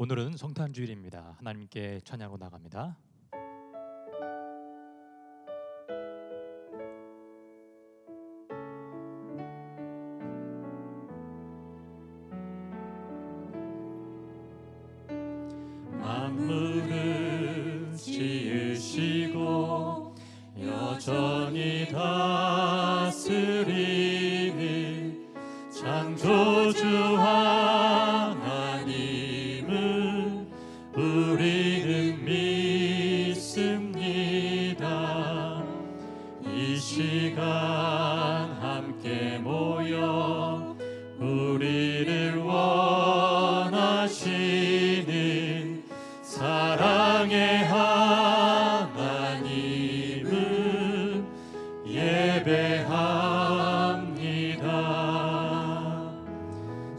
오늘은 성탄주일입니다. 하나님께 찬양하고 나갑니다. 만물을 지으시고 여전히 다스리는 창조주 하나님을 우리는 믿습니다. 이 시간 함께 모여 우리를 원하시는 사랑의 하나님을 예배합니다.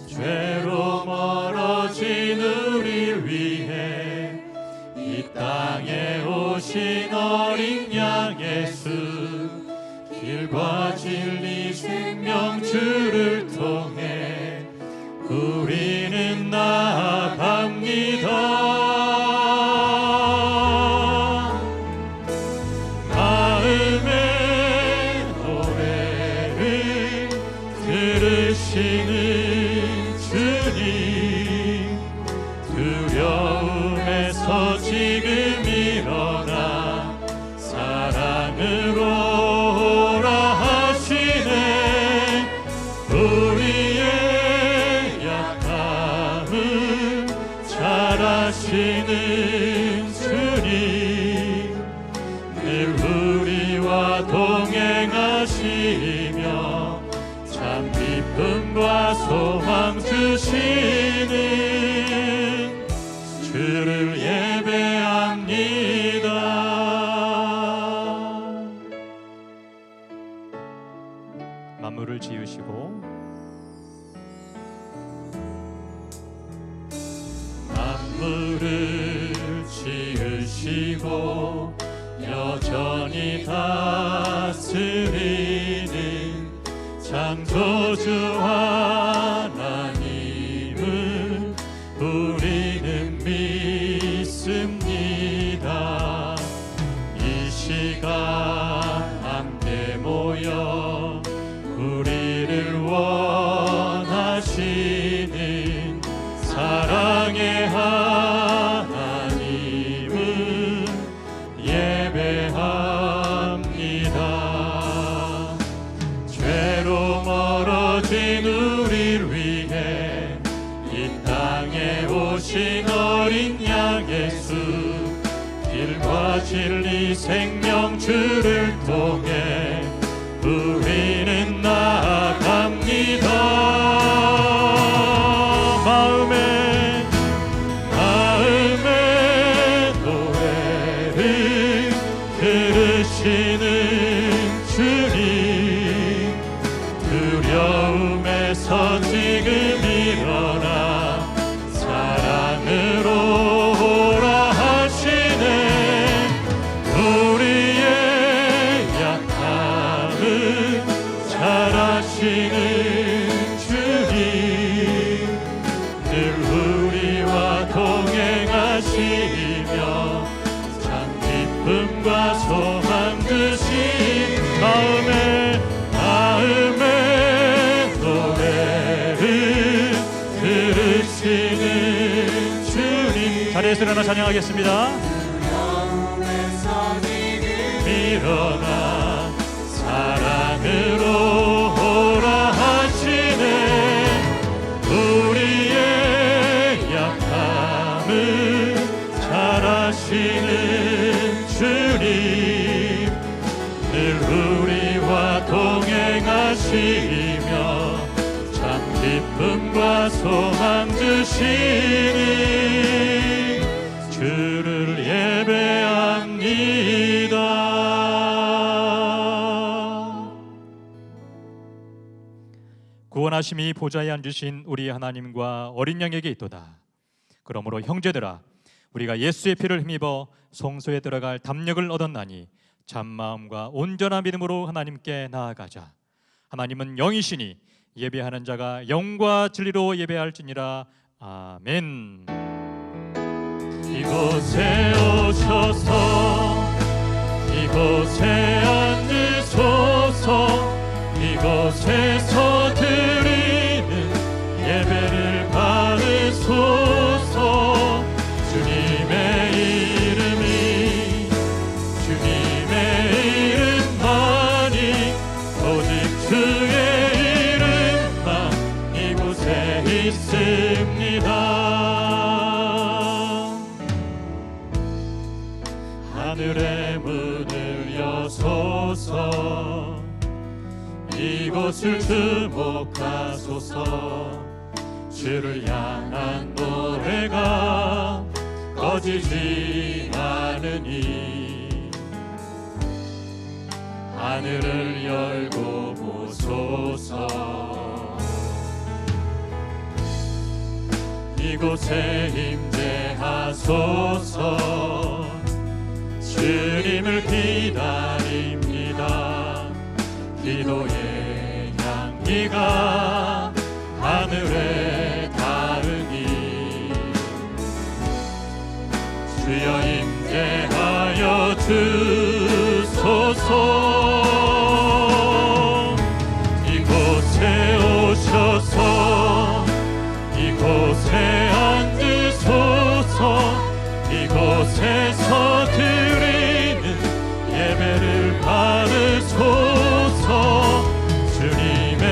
죄로 멀어진 우리를 위해 이 땅에 오신 어린 양 예수, 길과 진리 생명주를 통해 우리는 나아갑니다. 마음의 노래를 들으시는 주님, 두려움에서 지금 일어나 사랑으로 오라 하시네. 우리의 약함을 잘 아시는 주님, 늘 우리와 동행하시며 참 기쁨과 소망 주시는 주를 예배합니다. 만물을 지으시고 만물을 지으시고 여전히 다스리는 창조주 하나님을 우리는 믿습니다. 이 시간 함께 모여 우리를 원하시는 사랑의 하나님을 예배합니다. 죄로 멀어진 우리를 위해 이 땅에 오신 어린 양 예수, 길과 진리 생명주를 통해 우리는 나아갑니다. 마음의 노래를 들으시는 주님, 두려움에서 지금 일어나 사랑으로 오라 하시네. 우리의 약함을 잘 아시는 주님, 늘 우리와 동행하시며 참 기쁨과 소망 주신 마음의 노래를 들으시는 주님. 자리에서 일어나 찬양하겠습니다. 일어나 사랑으로 오라 하시네. 우리의 약함을 잘 아시는 주님, 늘 우리와 동행하시며 참 기쁨과 소망 주시는 주를 예배합니다. 구원하심이 보좌에 앉으신 우리 하나님과 어린 양에게 있도다. 그러므로 형제들아, 우리가 예수의 피를 힘입어 성소에 들어갈 담력을 얻었나니 참마음과 온전한 믿음으로 하나님께 나아가자. 하나님은 영이시니 예배하는 자가 영과 진리로 예배할지니라. 아멘. 이곳에 오셔서 이곳에 앉으소서. 이곳에서 드리는 예배를 받으소서. 주님의 이름만이 오직 주의 이름만 이곳에 있습니다. 하늘의 문을 여소서. 이곳을 주목하소서. 주를 향한 노래가 꺼지지 않으니 하늘을 열고 보소서. 이곳에 임재하소서. 주님을 기다립니다. 기도의 향기가 하늘에 닿으니 주여 임재하여 주소서. 이곳에 오셔서 이곳에 앉으소서. 이곳에서 드리는 예배를 받으소서. 주님의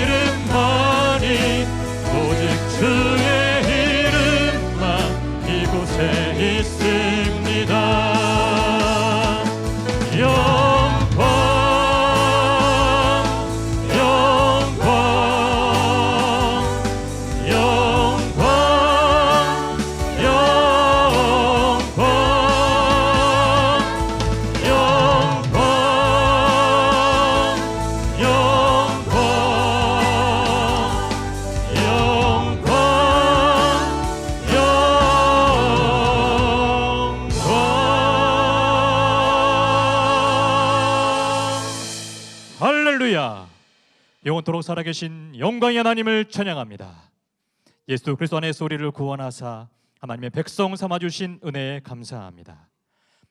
이름만이 오직 주의 이름만 이곳에 있습니다. 영광 영광 영광 영광 영광 영광 영광 할렐루야. 영원토록 살아계신 영광의 하나님을 찬양합니다. 예수 그리스도 안에서 우리를 구원하사 하나님의 백성 삼아주신 은혜에 감사합니다.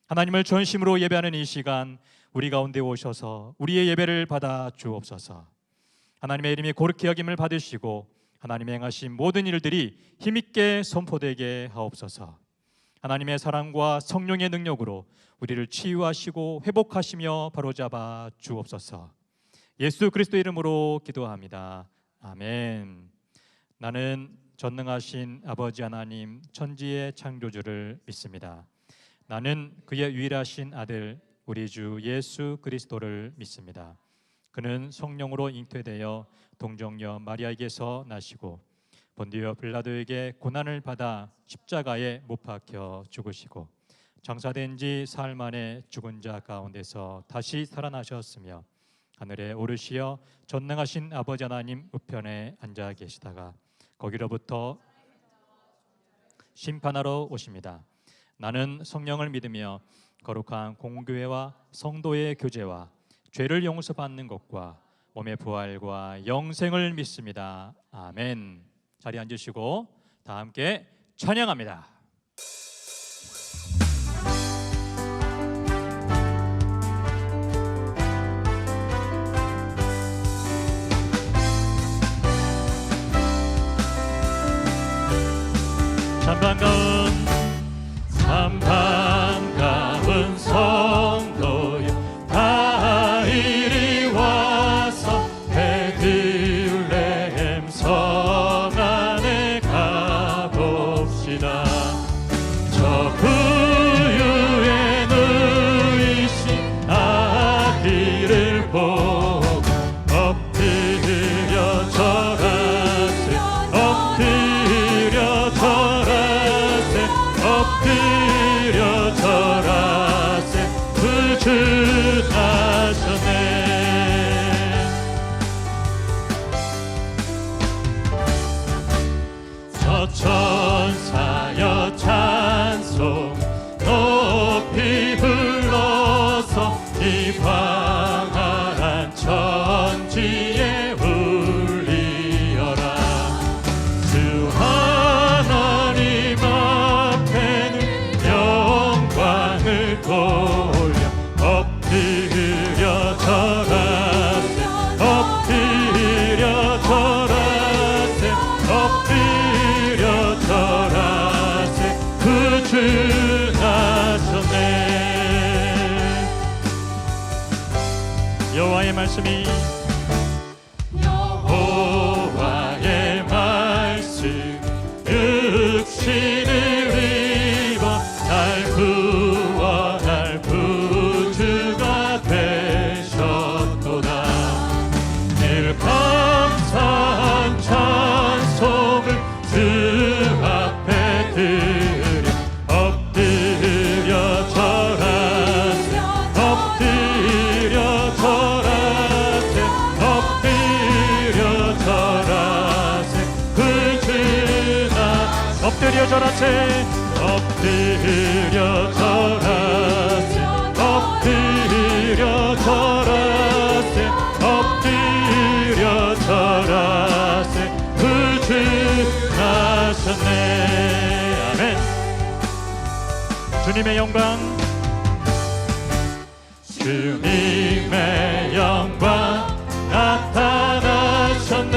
하나님을 전심으로 예배하는 이 시간 우리 가운데 오셔서 우리의 예배를 받아 주옵소서. 하나님의 이름이 거룩히 여김을 받으시고 하나님의 행하신 모든 일들이 힘있게 선포되게 하옵소서. 하나님의 사랑과 성령의 능력으로 우리를 치유하시고 회복하시며 바로잡아 주옵소서. 예수 그리스도 이름으로 기도합니다. 아멘. 나는 전능하신 아버지 하나님 천지의 창조주를 믿습니다. 나는 그의 유일하신 아들 우리 주 예수 그리스도를 믿습니다. 그는 성령으로 잉태되어 동정녀 마리아에게서 나시고 본디오 빌라도에게 고난을 받아 십자가에 못 박혀 죽으시고 장사된 지 사흘 만에 죽은 자 가운데서 다시 살아나셨으며 하늘에 오르시어 전능하신 아버지 하나님 우편에 앉아 계시다가 거기로부터 심판하러 오십니다. 나는 성령을 믿으며 거룩한 공교회와 성도의 교제와 죄를 용서받는 것과 몸의 부활과 영생을 믿습니다. 아멘. 자리에 앉으시고 다 함께 찬양합니다. 참 반가운 성도여 다 이리 와서 베들레헴 성 안에 가봅시다. 엎드려 절하세 엎드려 절하세 엎드려 절하세 구주하셨네. 여호와의 말씀이 여호와의 말씀 육신을 입어 날 구원할 구주가 되셨도다. 늘 감사한 찬송을 주 앞에 드려 엎드려 절하세 엎드려 절하세 엎드려 절하세 구주나 엎드려 절하세 엎드려 절하세 엎드려 절하세 엎드려 절하세 구주하셨네. 아멘. 주님의 영광 주님의 영광 나타나셨네.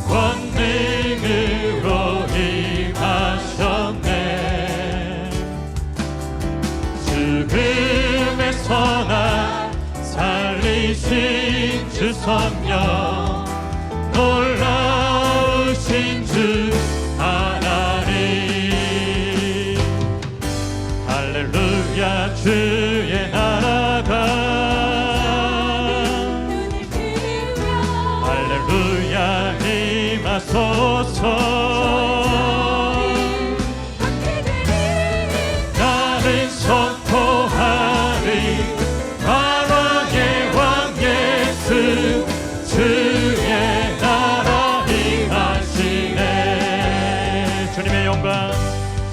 권능으로 임하셨네. 죽음에서 날 살리신 주 성령 놀라우신 주 하나님. 할렐루야 주의 나라가 할렐루야 임하소서. 나는 선포하리 만왕의 왕 예수 주의 나라 임하시네. 주님의 영광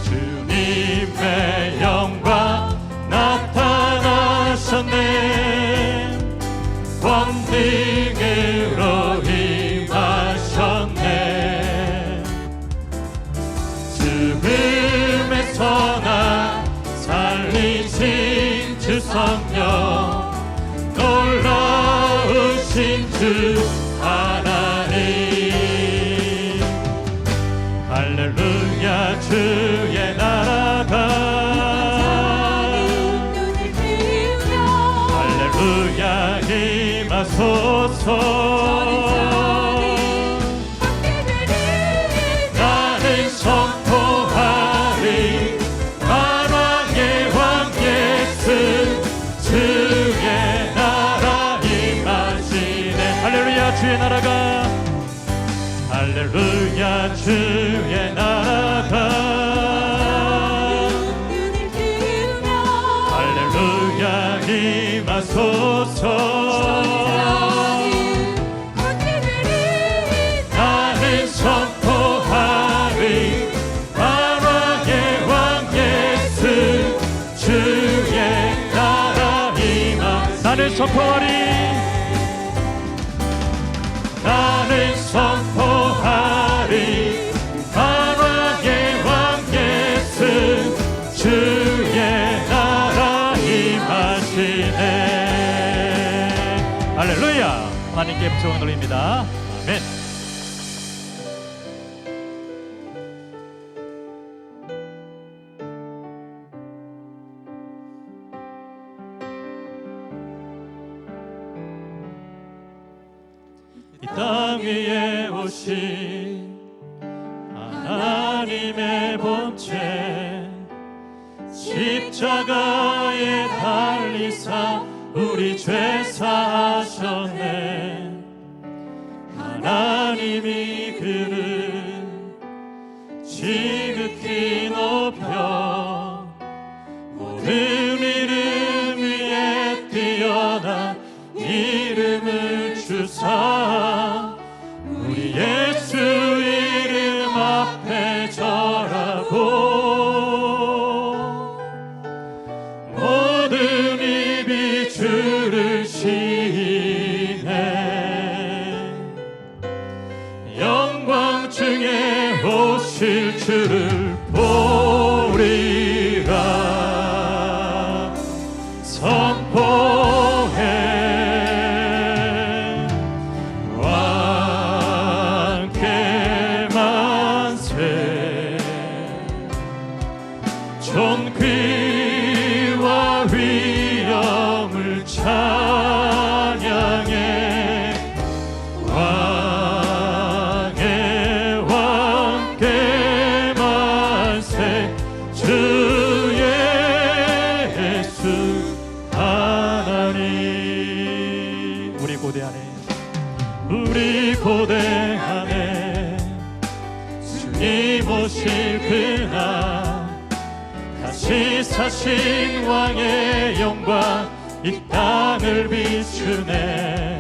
주님의 영광 나타나셨네. 권능으로 임하셨네. 죽음에서 날 살리신 주 성령 놀라우신 주 하나님. 할렐루야 주의 나라가 할렐루야 임하소서. 나는 선포하리 만왕의 왕 예수 주의 나라 임하시네. 할렐루야 주의 나라가 할렐루야 주의 나라가 할렐루야 임하소서. 나는 선포하리 만왕의 왕 예수 주의 나라 임하시네. 나는 선포하리 나는 선포하리 만왕의 왕 예수 주의 나라 임하시네. 할렐루야. 하나님께 부정을 돌립니다. 아멘. 이 땅 위에 오신 하나님의 본체 십자가에 달리사 우리 죄 사하셨네. 하나님이 그를 지극히 높여 모든 이름 위에 뛰어난 이름을 주사 우리 예수 이름 앞에 절하고 모든 입이 주를 시인해. 영광 중에 오실 주를 보리라. 선포해 왕께 만세 존귀와 위엄을 찬양해 왕의 왕께 만세 주 예수 하나님 우리 고대하네 우리 고대하네 주님 오실 그날 다시 사신 왕의 영광 이 땅을 비추네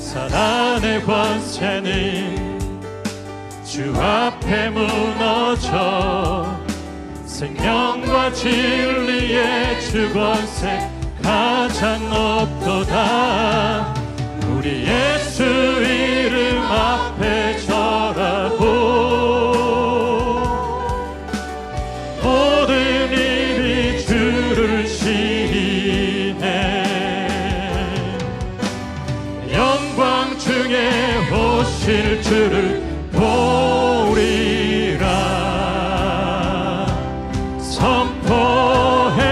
사단의 권세는 주 앞에 무너져 생명과 진리의 주 권세 가장 높도다 우리 예수 이름 앞에 절하고 모든 입이 주를 시인해 영광 중에 오실 주를 보리라 선포해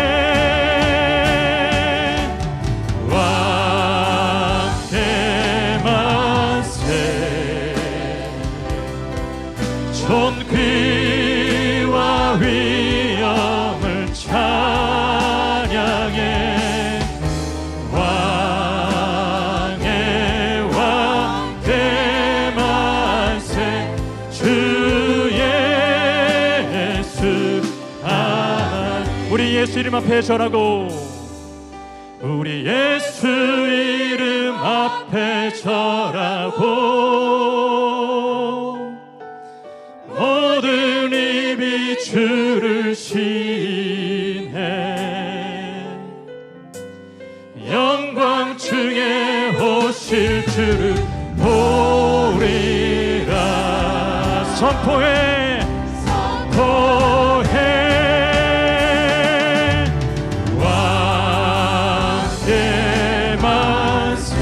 왕께 만세 존귀와 위엄을 찬양해 왕의 왕께 만세 주 예수 우리 예수 이름 앞에 절하고 우리 예수 이름 앞에 절하고 모든 입이 주를 시인해 영광 중에 오실 주를 보리라 선포해 선포해 왕께 만세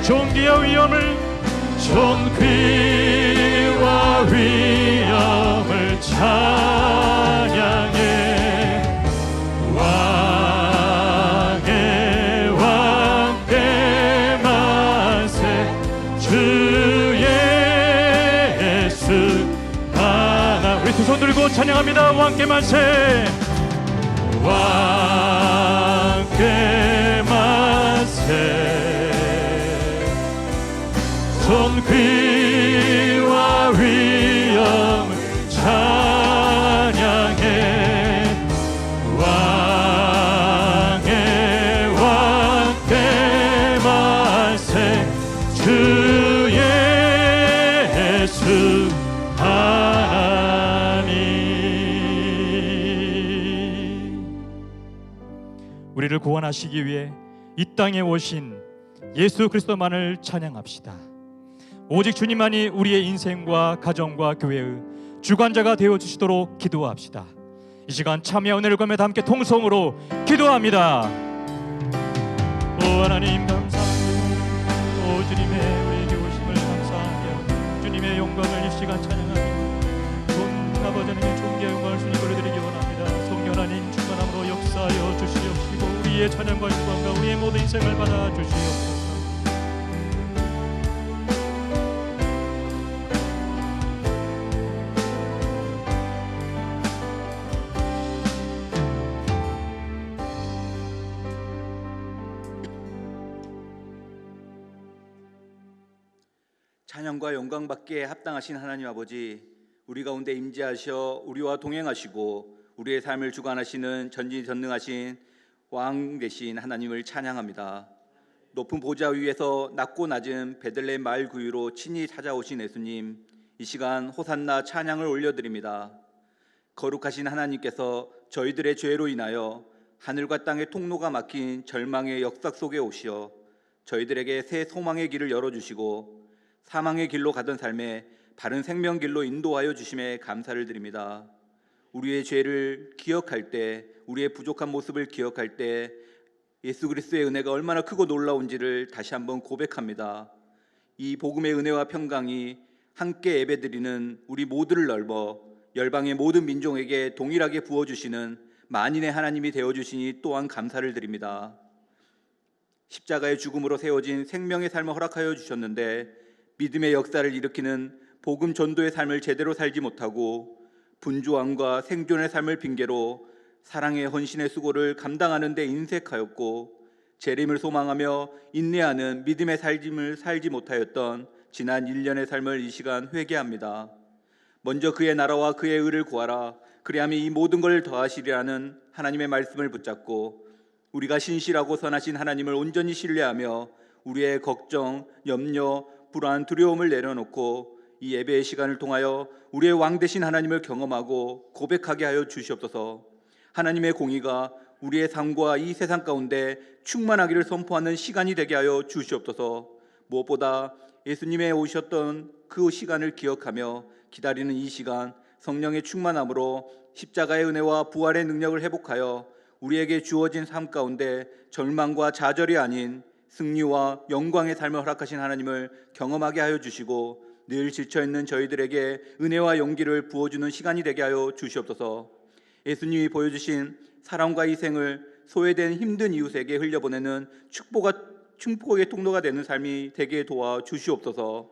존귀와 위엄을 존귀와 위엄을 찬양해 왕의 왕께 만세 주 예수 하나 우리 두 손 들고 찬양합니다 왕께 만세 왕께 만세 존귀와 위엄을 찬양해 왕의 왕께 만세 주 예수 하나님 우리를 구원하시기 위해 이 땅에 오신 예수 그리스도만을 찬양합시다. 오직 주님만이 우리의 인생과 가정과 교회의 주관자가 되어 주시도록 기도합시다. 이 시간 참여 은혜를 구하며 함께 통성으로 기도합니다. 오 하나님 감사합니다. 오 주님의 우리에게 오심을 감사하며 주님의 영광을 이 시간 찬양하며 돈 아버지 하나님의 존귀와 영광을 주님 올려드리기 원합니다. 성령 하나님 충만함으로 역사하여 주시옵시고 우리의 찬양과 영광과 우리의 모든 인생을 받아 주시옵소서. 찬양과 영광 받기에 합당하신 하나님 아버지, 우리 가운데 임재하셔 우리와 동행하시고 우리의 삶을 주관하시는 전지전능하신 왕 되신 하나님을 찬양합니다. 높은 보좌 위에서 낮고 낮은 베들레헴 마을 구유로 친히 찾아오신 예수님, 이 시간 호산나 찬양을 올려드립니다. 거룩하신 하나님께서 저희들의 죄로 인하여 하늘과 땅의 통로가 막힌 절망의 역사 속에 오시어 저희들에게 새 소망의 길을 열어주시고 사망의 길로 가던 삶에 바른 생명 길로 인도하여 주심에 감사를 드립니다. 우리의 죄를 기억할 때 우리의 부족한 모습을 기억할 때 예수 그리스도의 은혜가 얼마나 크고 놀라운지를 다시 한번 고백합니다. 이 복음의 은혜와 평강이 함께 예배드리는 우리 모두를 넓어 열방의 모든 민족에게 동일하게 부어주시는 만인의 하나님이 되어주시니 또한 감사를 드립니다. 십자가의 죽음으로 세워진 생명의 삶을 허락하여 주셨는데 믿음의 역사를 일으키는 복음 전도의 삶을 제대로 살지 못하고 분주함과 생존의 삶을 핑계로 사랑의 헌신의 수고를 감당하는 데 인색하였고 재림을 소망하며 인내하는 믿음의 삶을 살지 못하였던 지난 1년의 삶을 이 시간 회개합니다. 먼저 그의 나라와 그의 의를 구하라. 그리하면 이 모든 걸 더하시리라는 하나님의 말씀을 붙잡고 우리가 신실하고 선하신 하나님을 온전히 신뢰하며 우리의 걱정, 염려, 불안, 두려움을 내려놓고 이 예배의 시간을 통하여 우리의 왕 되신 하나님을 경험하고 고백하게 하여 주시옵소서. 하나님의 공의가 우리의 삶과 이 세상 가운데 충만하기를 선포하는 시간이 되게 하여 주시옵소서. 무엇보다 예수님의 오셨던 그 시간을 기억하며 기다리는 이 시간 성령의 충만함으로 십자가의 은혜와 부활의 능력을 회복하여 우리에게 주어진 삶 가운데 절망과 좌절이 아닌 승리와 영광의 삶을 허락하신 하나님을 경험하게 하여 주시고 늘 지쳐있는 저희들에게 은혜와 용기를 부어주는 시간이 되게 하여 주시옵소서. 예수님이 보여주신 사랑과 희생을 소외된 힘든 이웃에게 흘려보내는 축복의 통로가 되는 삶이 되게 도와 주시옵소서.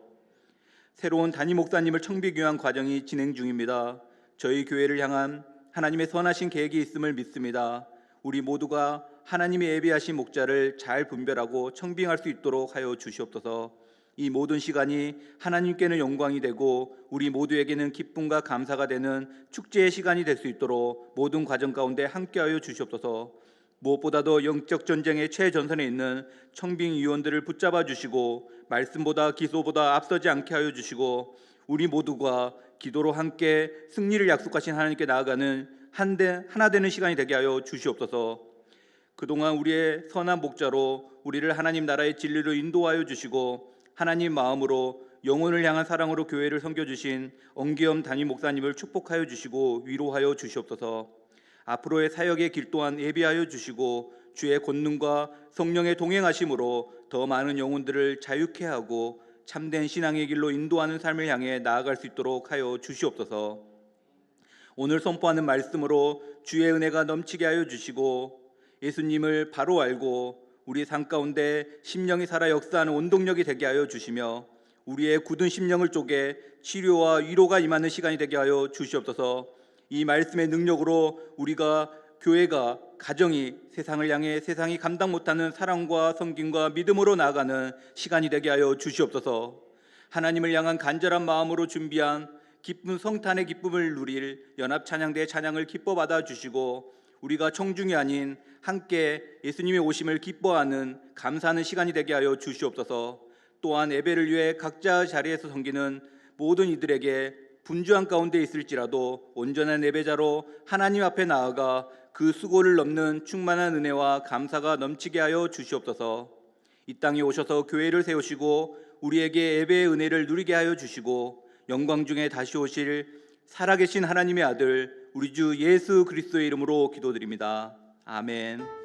새로운 담임 목사님을 청빙 위한 과정이 진행 중입니다. 저희 교회를 향한 하나님의 선하신 계획이 있음을 믿습니다. 우리 모두가 하나님의 예비하신 목자를 잘 분별하고 청빙할 수 있도록 하여 주시옵소서. 이 모든 시간이 하나님께는 영광이 되고 우리 모두에게는 기쁨과 감사가 되는 축제의 시간이 될 수 있도록 모든 과정 가운데 함께하여 주시옵소서. 무엇보다도 영적 전쟁의 최전선에 있는 청빙위원들을 붙잡아 주시고 말씀보다 기소보다 앞서지 않게 하여 주시고 우리 모두가 기도로 함께 승리를 약속하신 하나님께 나아가는 하나 되는 시간이 되게 하여 주시옵소서. 그동안 우리의 선한 목자로 우리를 하나님 나라의 진리로 인도하여 주시고 하나님 마음으로 영혼을 향한 사랑으로 교회를 섬겨주신 엄기엄 담임 목사님을 축복하여 주시고 위로하여 주시옵소서. 앞으로의 사역의 길 또한 예비하여 주시고 주의 권능과 성령의 동행하심으로 더 많은 영혼들을 자유케 하고 참된 신앙의 길로 인도하는 삶을 향해 나아갈 수 있도록 하여 주시옵소서. 오늘 선포하는 말씀으로 주의 은혜가 넘치게 하여 주시고 예수님을 바로 알고 우리 삶 가운데 심령이 살아 역사하는 원동력이 되게 하여 주시며 우리의 굳은 심령을 쪼개 치료와 위로가 임하는 시간이 되게 하여 주시옵소서. 이 말씀의 능력으로 우리가 교회가 가정이 세상을 향해 세상이 감당 못하는 사랑과 섬김과 믿음으로 나아가는 시간이 되게 하여 주시옵소서. 하나님을 향한 간절한 마음으로 준비한 기쁜 성탄의 기쁨을 누릴 연합 찬양대의 찬양을 기뻐 받아 주시고 우리가 청중이 아닌 함께 예수님의 오심을 기뻐하는 감사하는 시간이 되게 하여 주시옵소서. 또한 예배를 위해 각자 자리에서 섬기는 모든 이들에게 분주한 가운데 있을지라도 온전한 예배자로 하나님 앞에 나아가 그 수고를 넘는 충만한 은혜와 감사가 넘치게 하여 주시옵소서. 이 땅에 오셔서 교회를 세우시고 우리에게 예배의 은혜를 누리게 하여 주시고 영광 중에 다시 오실 살아계신 하나님의 아들 우리 주 예수 그리스도의 이름으로 기도드립니다. 아멘.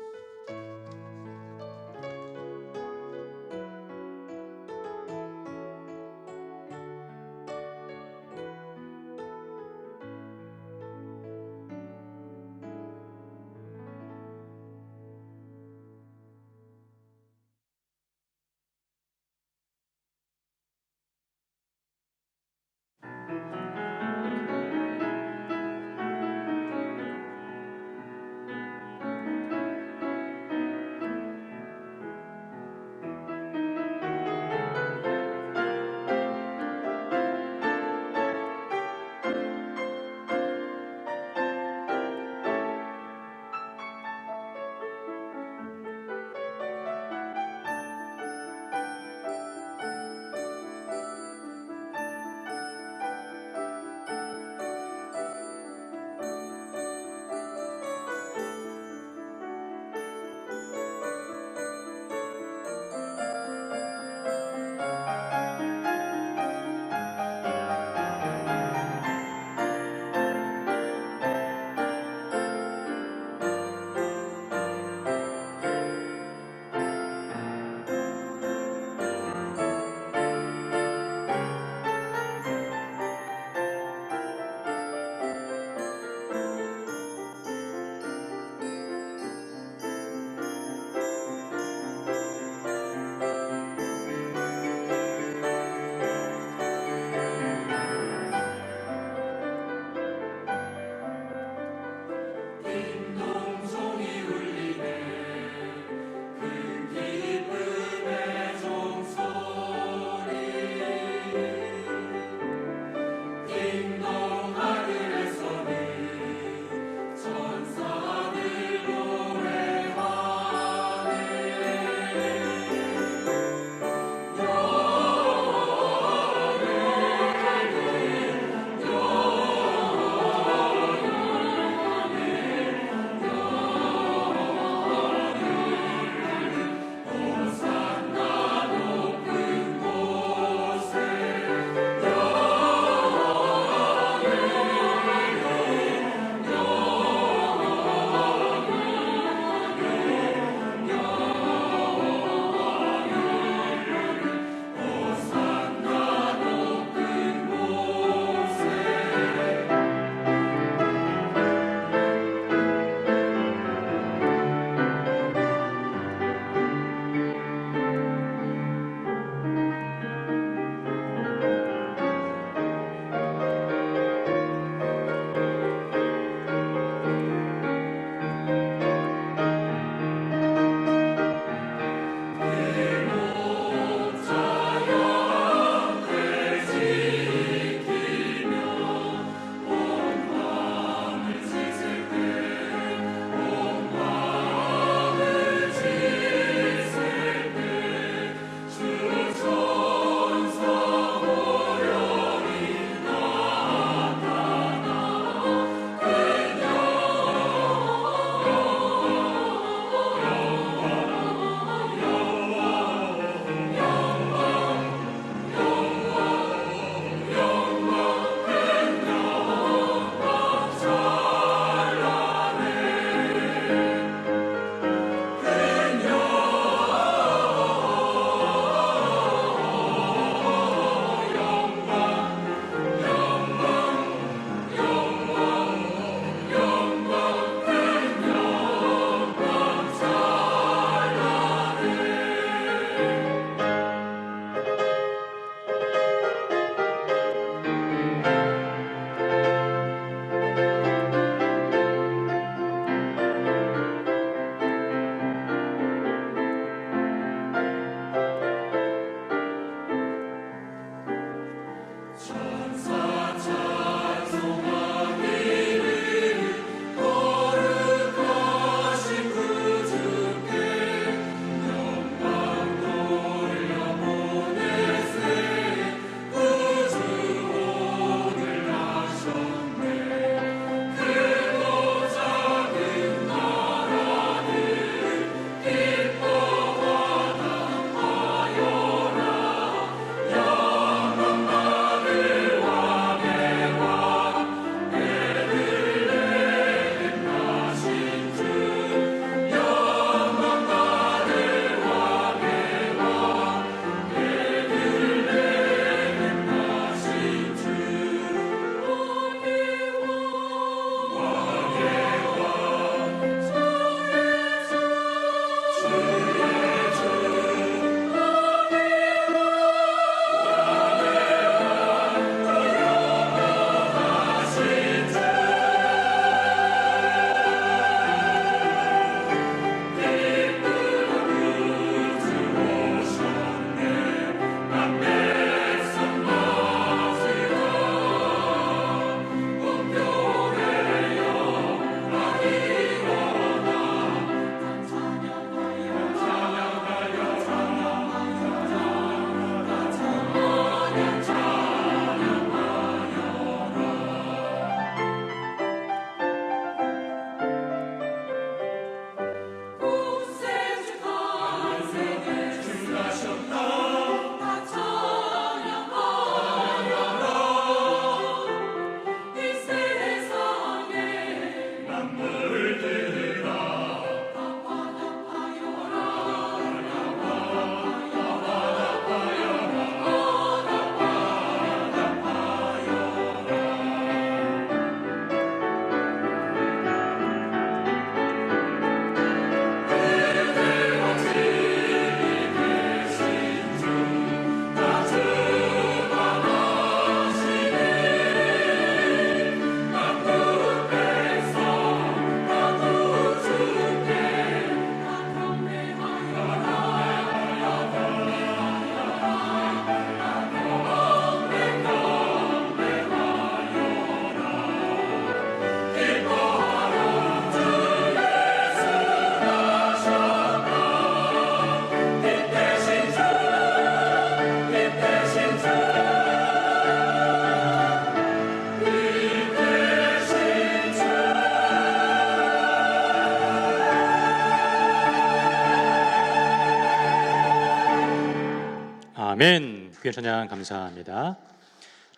아멘. 귀한 찬양 감사합니다.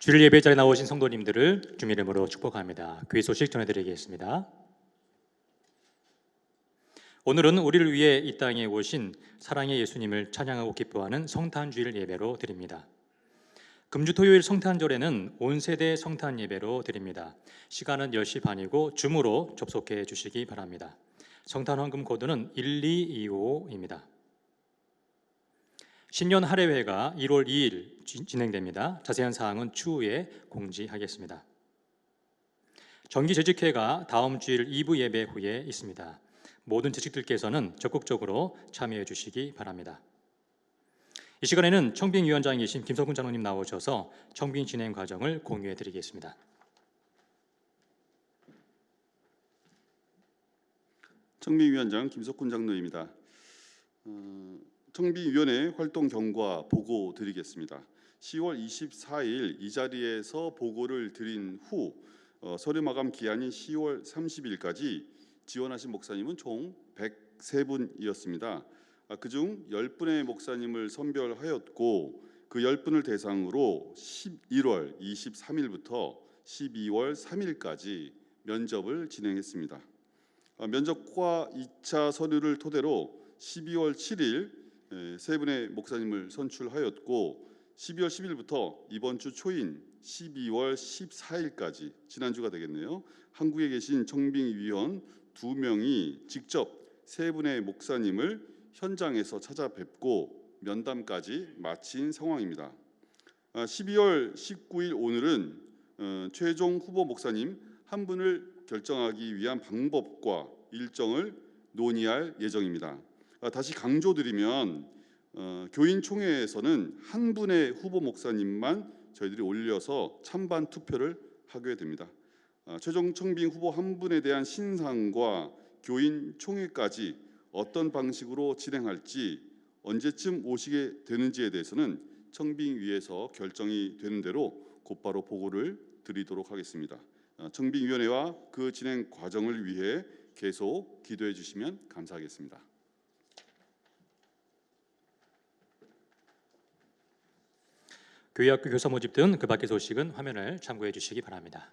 주일 예배 자리에 나오신 성도님들을 주님 이름으로 축복합니다. 교회 소식 전해드리겠습니다. 오늘은 우리를 위해 이 땅에 오신 사랑의 예수님을 찬양하고 기뻐하는 성탄주일 예배로 드립니다. 금주토요일 성탄절에는 온 세대 성탄 예배로 드립니다. 시간은 10시 반이고 줌으로 접속해 주시기 바랍니다. 성탄 헌금 코드는 1225입니다. 신년 할애회가 1월 2일 진행됩니다. 자세한 사항은 추후에 공지하겠습니다. 정기 재직회가 다음 주일 2부 예배 후에 있습니다. 모든 재직들께서는 적극적으로 참여해 주시기 바랍니다. 이 시간에는 청빙위원장이신 김석훈 장로님 나오셔서 청빙 진행 과정을 공유해 드리겠습니다. 청빙위원장 김석훈 장로입니다. 청빙위원회 활동 경과 보고 드리겠습니다. 10월 24일 이 자리에서 보고를 드린 후 서류 마감 기한인 10월 30일까지 지원하신 목사님은 총 103분이었습니다. 그중 10분의 목사님을 선별하였고 그 10분을 대상으로 11월 23일부터 12월 3일까지 면접을 진행했습니다. 면접과 2차 서류를 토대로 12월 7일 3분의 목사님을 선출하였고 12월 10일부터 이번 주 초인 12월 14일까지 지난주가 되겠네요. 한국에 계신 청빙위원 2명이 직접 3분의 목사님을 현장에서 찾아뵙고 면담까지 마친 상황입니다. 12월 19일 오늘은 최종 후보 목사님 한 분을 결정하기 위한 방법과 일정을 논의할 예정입니다. 다시 강조드리면 교인총회에서는 한 분의 후보 목사님만 저희들이 올려서 찬반 투표를 하게 됩니다. 최종 청빙 후보 한 분에 대한 신상과 교인총회까지 어떤 방식으로 진행할지 언제쯤 오시게 되는지에 대해서는 청빙위에서 결정이 되는 대로 곧바로 보고를 드리도록 하겠습니다. 청빙위원회와 그 진행 과정을 위해 계속 기도해 주시면 감사하겠습니다. 교회학교 교사 모집 등 그 밖의 소식은 화면을 참고해 주시기 바랍니다.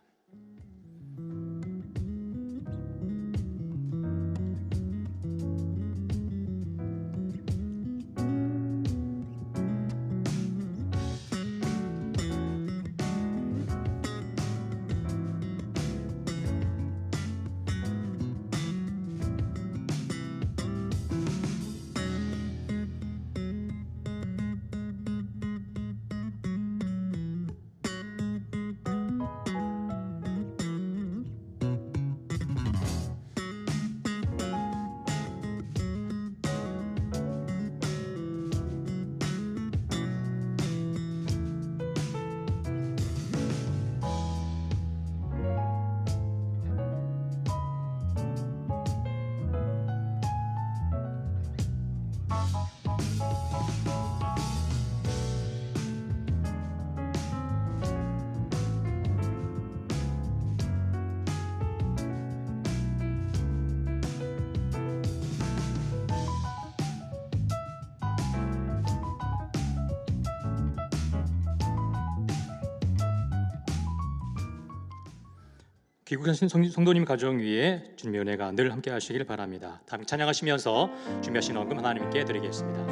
귀국하신 성도님 가정 위에 주님의 은혜가 늘 함께 하시길 바랍니다. 다음 찬양하시면서 준비하신 헌금 하나님께 드리겠습니다.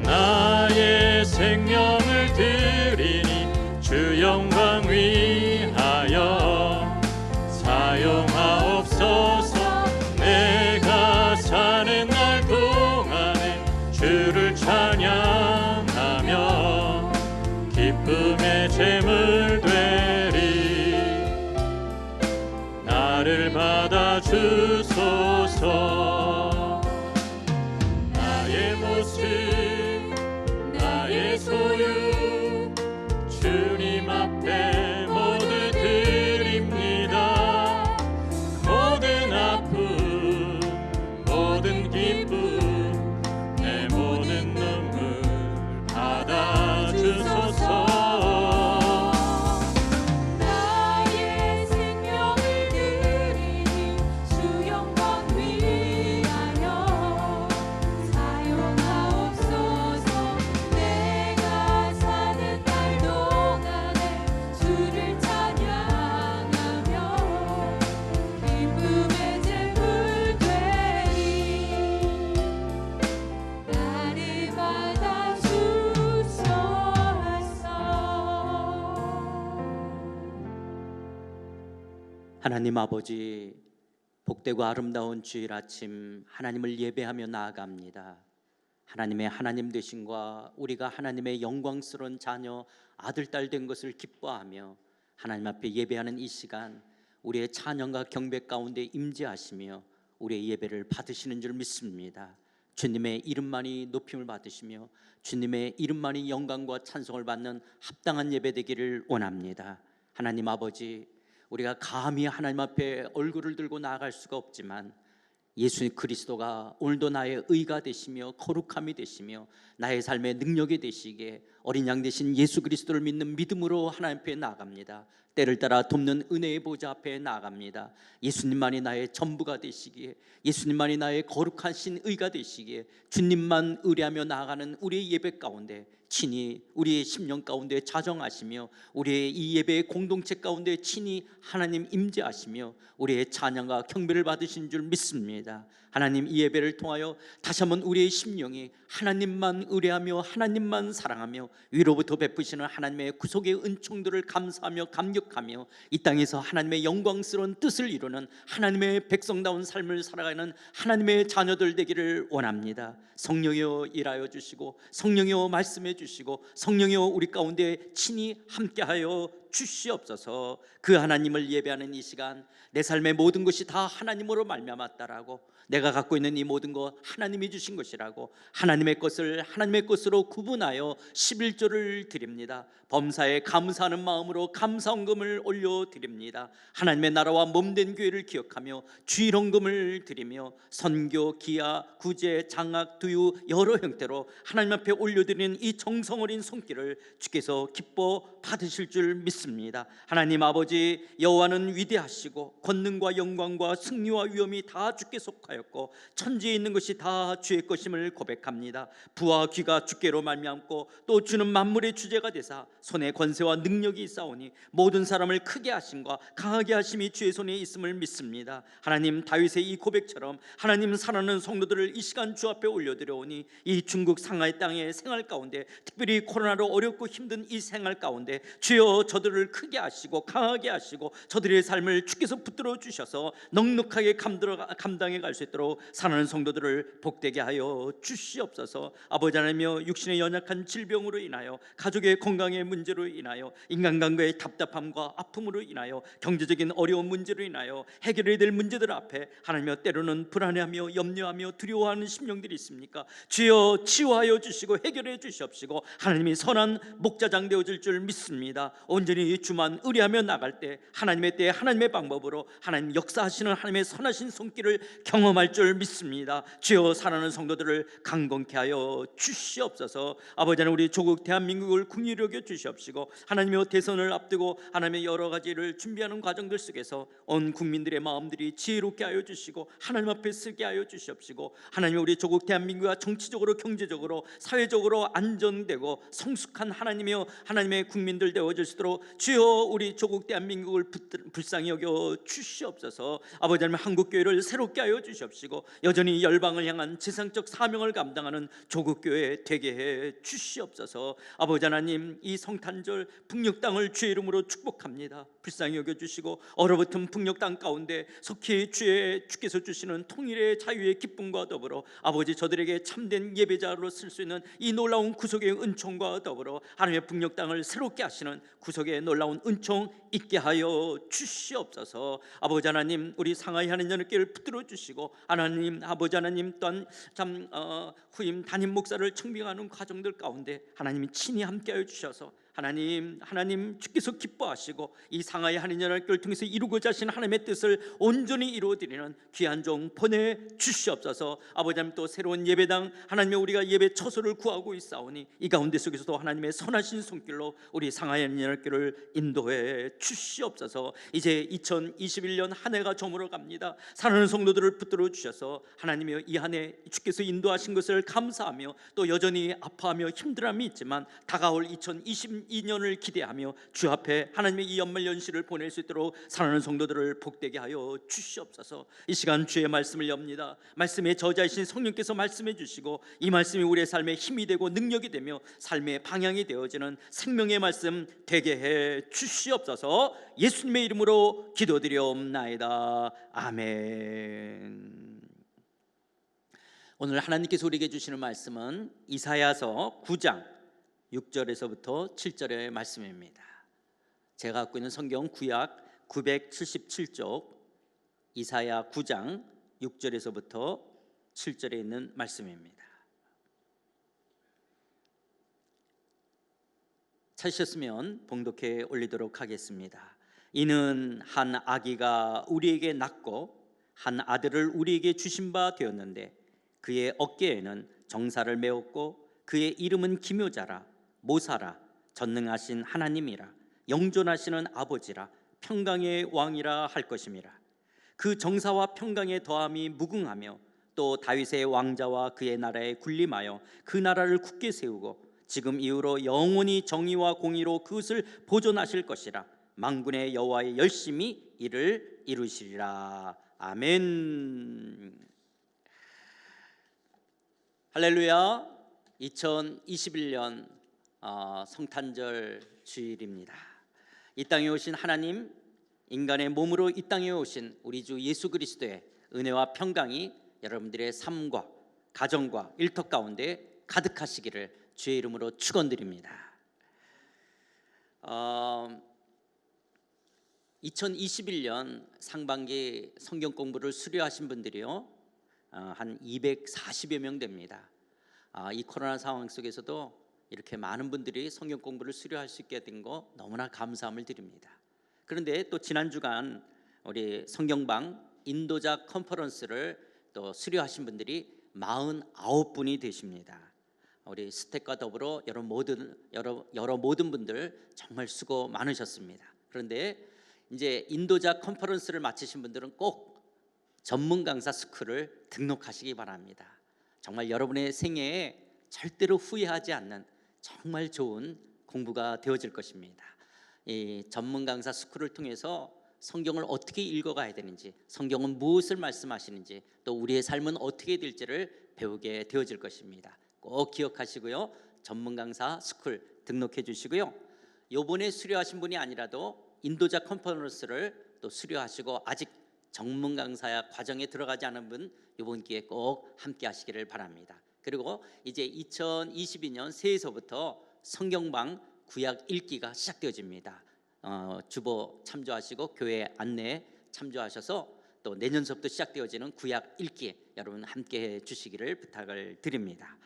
나의 생명을 드리니 주 영광 위하여 사용하옵소서. 내가 사는 날 동안에 주를 찬양하며 기쁨의 제물 되리. 나를 받아 주소서. 나의 모습 나의 소유 주님 앞에 모두 드립니다. 모든 아픔 모든 기쁨 내 모든 눈물 받아 주소서. 나의 생명을 드리니 주 영광 위하여 하나님 아버지, 복되고 아름다운 주일 아침 하나님을 예배하며 나아갑니다. 하나님의 하나님 되심과 우리가 하나님의 영광스러운 자녀 아들 딸 된 것을 기뻐하며 하나님 앞에 예배하는 이 시간, 우리의 찬양과 경배 가운데 임재하시며 우리의 예배를 받으시는 줄 믿습니다. 주님의 이름만이 높임을 받으시며 주님의 이름만이 영광과 찬송을 받는 합당한 예배 되기를 원합니다. 하나님 아버지, 우리가 감히 하나님 앞에 얼굴을 들고 나아갈 수가 없지만 예수 그리스도가 오늘도 나의 의가 되시며 거룩함이 되시며 나의 삶의 능력이 되시기에 어린 양 되신 예수 그리스도를 믿는 믿음으로 하나님 앞에 나아갑니다. 때를 따라 돕는 은혜의 보좌 앞에 나아갑니다. 예수님만이 나의 전부가 되시기에, 예수님만이 나의 거룩하신 의가 되시기에 주님만 의뢰하며 나아가는 우리의 예배 가운데 친히 우리의 심령 가운데 자정하시며 우리의 이 예배의 공동체 가운데 친히 하나님 임재하시며 우리의 찬양과 경배를 받으신 줄 믿습니다. 하나님, 이 예배를 통하여 다시 한번 우리의 심령이 하나님만 의뢰하며 하나님만 사랑하며 위로부터 베푸시는 하나님의 구속의 은총들을 감사하며 감격하며 이 땅에서 하나님의 영광스러운 뜻을 이루는 하나님의 백성다운 삶을 살아가는 하나님의 자녀들 되기를 원합니다. 성령이여 일하여 주시고 성령이여 말씀해 주시고 성령이여 우리 가운데 친히 함께하여 주시옵소서. 그 하나님을 예배하는 이 시간, 내 삶의 모든 것이 다 하나님으로 말미암았다라고, 내가 갖고 있는 이 모든 것 하나님이 주신 것이라고 하나님의 것을 하나님의 것으로 구분하여 11조를 드립니다. 범사에 감사하는 마음으로 감사헌금을 올려드립니다. 하나님의 나라와 몸된 교회를 기억하며 주일헌금을 드리며 선교, 기아, 구제, 장학, 두유 여러 형태로 하나님 앞에 올려드리는 이 정성 어린 손길을 주께서 기뻐 받으실 줄 믿습니다. 하나님 아버지, 여호와는 위대하시고 권능과 영광과 승리와 위엄이 다 주께 속하였고 천지에 있는 것이 다 주의 것임을 고백합니다. 부와 귀가 주께로 말미암고 또 주는 만물의 주제가 되사 손에 권세와 능력이 있사오니 모든 사람을 크게 하심과 강하게 하심이 주의 손에 있음을 믿습니다. 하나님, 다윗의 이 고백처럼 하나님 사랑하는 성도들을 이 시간 주 앞에 올려드려오니 이 중국 상하이 땅의 생활 가운데, 특별히 코로나로 어렵고 힘든 이 생활 가운데 주여 저들을 크게 하시고 강하게 하시고 저들의 삶을 주께서 붙들어 주셔서 넉넉하게 감당해 갈 수 있도록 사랑하는 성도들을 복되게 하여 주시옵소서. 아버지 하나님여, 육신의 연약한 질병으로 인하여, 가족의 건강의 문제로 인하여, 인간관계의 답답함과 아픔으로 인하여, 경제적인 어려운 문제로 인하여 해결해야 될 문제들 앞에 하나님여 때로는 불안해하며 염려하며 두려워하는 심령들이 있습니까? 주여 치유하여 주시고 해결해 주시옵시고 하나님이 선한 목자장 되어질 줄 믿습니다. 온전히 주만 의뢰하며 나갈 때 하나님의 때에 하나님의 방법으로 하나님 역사하시는 하나님의 선하신 손길을 경험할 줄 믿습니다. 주여 사랑하는 성도들을 강건케 하여 주시옵소서. 아버지 하나님, 우리 조국 대한민국을 긍휼히 여겨 주시옵시고 하나님의 대선을 앞두고 하나님의 여러 가지를 준비하는 과정들 속에서 온 국민들의 마음들이 지혜롭게 하여 주시고 하나님 앞에 쓰게 하여 주시옵시고 하나님, 우리 조국 대한민국가 정치적으로 경제적으로 사회적으로 안정되고 성숙한 하나님이여 하나님의 국민들 되어질 수 있도록 주여 우리 조국 대한민국을 불쌍히 여겨 주시옵소서. 아버지 하나님, 한국교회를 새롭게 하여 주시옵시고 여전히 열방을 향한 지상적 사명을 감당하는 조국교회 되게 해 주시옵소서. 아버지 하나님, 이 성탄절 북녘 땅을 주의 이름으로 축복합니다. 불쌍히 여겨주시고 얼어붙은 북녘 땅 가운데 속히 주께서 주시는 통일의 자유의 기쁨과 더불어 아버지 저들에게 참된 예배자로 쓸 수 있는 이 놀라운 구속의 은총과 더불어 하나님의 북녘 땅을 새롭게 하시는 구속의 놀라운 은총 있게 하여 주시옵소서. 아버지 하나님, 우리 상하이 하는 여러분께를 붙들어 주시고 하나님, 아버지 하나님 또한 참 후임 담임 목사를 청빙하는 과정들 가운데 하나님이 친히 함께하여 주셔서 하나님 주께서 기뻐하시고 이 상하이 하는 연합교를 통해서 이루고자 하신 하나님의 뜻을 온전히 이루어드리는 귀한 종 보내 주시옵소서. 아버지 하나님, 또 새로운 예배당 하나님의 우리가 예배 처소를 구하고 있사오니 이 가운데 속에서도 하나님의 선하신 손길로 우리 상하이 하는 연합교를 인도해 주시옵소서. 이제 2021년 한 해가 저물어 갑니다. 사랑하는 성도들을 붙들어 주셔서 하나님이여 이 한 해 주께서 인도하신 것을 감사하며 또 여전히 아파하며 힘들함이 있지만 다가올 2022 2022년을 기대하며 주 앞에 하나님의 이 연말 연시를 보낼 수 있도록 사랑하는 성도들을 복되게 하여 주시옵소서. 이 시간 주의 말씀을 엽니다. 말씀의 저자이신 성령께서 말씀해 주시고 이 말씀이 우리의 삶에 힘이 되고 능력이 되며 삶의 방향이 되어지는 생명의 말씀 되게 해 주시옵소서. 예수님의 이름으로 기도드리옵나이다. 아멘. 오늘 하나님께서 우리에게 주시는 말씀은 이사야서 9장 6절에서부터 7절의 말씀입니다. 제가 갖고 있는 성경 구약 977쪽 이사야 9장 6절에서부터 7절에 있는 말씀입니다. 찾으셨으면 봉독해 올리도록 하겠습니다. 이는 한 아기가 우리에게 낳고 한 아들을 우리에게 주신 바 되었는데 그의 어깨에는 정사를 메었고 그의 이름은 기묘자라 모사라 전능하신 하나님이라 영존하시는 아버지라 평강의 왕이라 할 것임이라. 그 정사와 평강의 더함이 무궁하며 또 다윗의 왕자와 그의 나라에 군림하여 그 나라를 굳게 세우고 지금 이후로 영원히 정의와 공의로 그것을 보존하실 것이라. 만군의 여호와의 열심히 이를 이루시리라. 아멘. 할렐루야. 2021년 성탄절 주일입니다. 이 땅에 오신 하나님, 인간의 몸으로 이 땅에 오신 우리 주 예수 그리스도의 은혜와 평강이 여러분들의 삶과 가정과 일터 가운데 가득하시기를 주의 이름으로 축원드립니다. 2021년 상반기 성경 공부를 수료하신 분들이요 한 240여 명 됩니다. 이 코로나 상황 속에서도 이렇게 많은 분들이 성경 공부를 수료할 수 있게 된 거 너무나 감사함을 드립니다. 그런데 또 지난 주간 우리 성경방 인도자 컨퍼런스를 또 수료하신 분들이 49분이 되십니다. 우리 스택과 더불어 여러 모든 분들 정말 수고 많으셨습니다. 그런데 이제 인도자 컨퍼런스를 마치신 분들은 꼭 전문 강사 스쿨을 등록하시기 바랍니다. 정말 여러분의 생애에 절대로 후회하지 않는 정말 좋은 공부가 되어질 것입니다. 이 전문 강사 스쿨을 통해서 성경을 어떻게 읽어가야 되는지, 성경은 무엇을 말씀하시는지, 또 우리의 삶은 어떻게 될지를 배우게 되어질 것입니다. 꼭 기억하시고요. 전문 강사 스쿨 등록해 주시고요. 요번에 수료하신 분이 아니라도 인도자 컨퍼런스를 또 수료하시고 아직 전문 강사 과정에 들어가지 않은 분 이번 기회에 꼭 함께 하시기를 바랍니다. 그리고 이제 2022년 새해서부터 성경방 구약 읽기가 시작되어집니다. 주보 참조하시고 교회 안내 참조하셔서 또 내년서부터 시작되어지는 구약 읽기 여러분 함께 해 주시기를 부탁을 드립니다.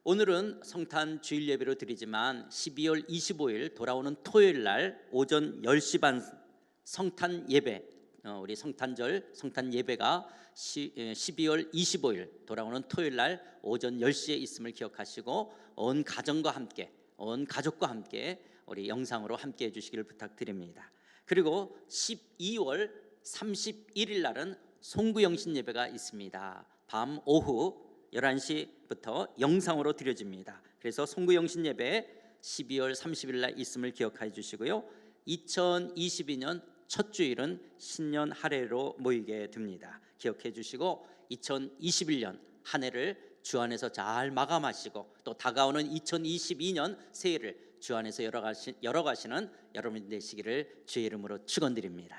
오늘은 성탄 주일 예배로 드리지만 12월 25일 돌아오는 토요일 날 오전 10시 반 성탄 예배, 우리 성탄절 성탄 예배가 12월 25일 돌아오는 토요일 날 오전 10시에 있음을 기억하시고 온 가정과 함께, 온 가족과 함께 우리 영상으로 함께 해주시기를 부탁드립니다. 그리고 12월 31일 날은 송구영신 예배가 있습니다. 밤 오후 11시부터 영상으로 드려집니다. 그래서 송구영신 예배 12월 30일 날 있음을 기억해 주시고요. 2022년 첫 주일은 신년 할애로 모이게 됩니다. 기억해 주시고 2021년 한 해를 주 안에서 잘 마감하시고 또 다가오는 2022년 새해를 주 안에서 열어가시는 여러분 되시기를 주의 이름으로 축원드립니다.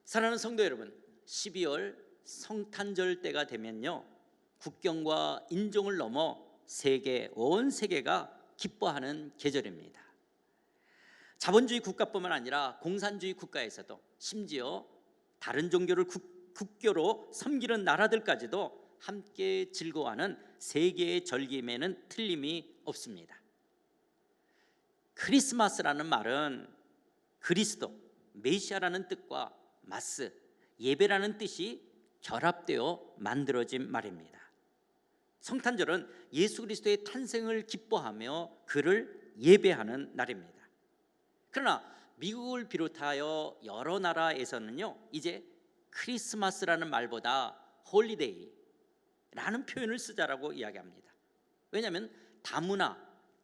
사랑하는 성도 여러분, 12월 성탄절 때가 되면요 국경과 인종을 넘어 온 세계가 기뻐하는 계절입니다. 자본주의 국가뿐만 아니라 공산주의 국가에서도 심지어 다른 종교를 국교로 섬기는 나라들까지도 함께 즐거워하는 세계의 절기에는 틀림이 없습니다. 크리스마스라는 말은 그리스도, 메시아라는 뜻과 마스, 예배라는 뜻이 결합되어 만들어진 말입니다. 성탄절은 예수 그리스도의 탄생을 기뻐하며 그를 예배하는 날입니다. 그러나 미국을 비롯하여 여러 나라에서는요 이제 크리스마스라는 말보다 홀리데이라는 표현을 쓰자라고 이야기합니다. 왜냐하면 다문화,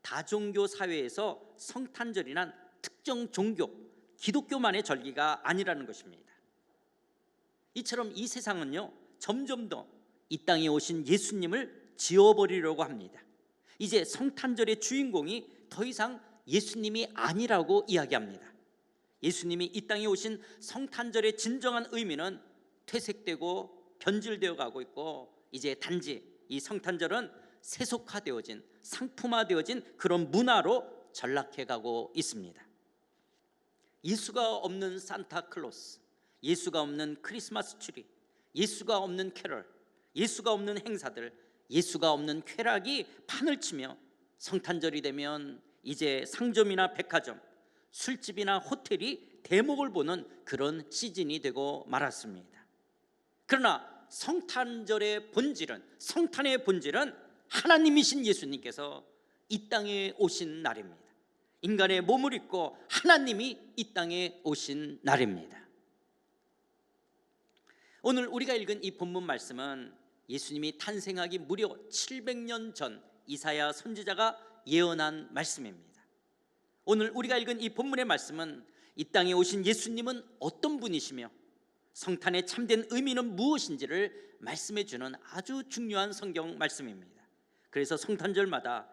다종교 사회에서 성탄절이란 특정 종교, 기독교만의 절기가 아니라는 것입니다. 이처럼 이 세상은요, 점점 더 이 땅에 오신 예수님을 지워버리려고 합니다. 이제 성탄절의 주인공이 더 이상 예수님이 아니라고 이야기합니다. 예수님이 이 땅에 오신 성탄절의 진정한 의미는 퇴색되고 변질되어 가고 있고, 이제 단지 이 성탄절은 세속화되어진, 상품화되어진 그런 문화로 전락해 가고 있습니다. 예수가 없는 산타클로스, 예수가 없는 크리스마스 트리, 예수가 없는 캐럴, 예수가 없는 행사들, 예수가 없는 쾌락이 판을 치며 성탄절이 되면 이제 상점이나 백화점, 술집이나 호텔이 대목을 보는 그런 시즌이 되고 말았습니다. 그러나 성탄절의 본질은, 성탄의 본질은 하나님이신 예수님께서 이 땅에 오신 날입니다. 인간의 몸을 입고 하나님이 이 땅에 오신 날입니다. 오늘 우리가 읽은 이 본문 말씀은 예수님이 탄생하기 무려 700년 전 이사야 선지자가 예언한 말씀입니다. 오늘 우리가 읽은 이 본문의 말씀은 이 땅에 오신 예수님은 어떤 분이시며 성탄의 참된 의미는 무엇인지를 말씀해 주는 아주 중요한 성경 말씀입니다. 그래서 성탄절마다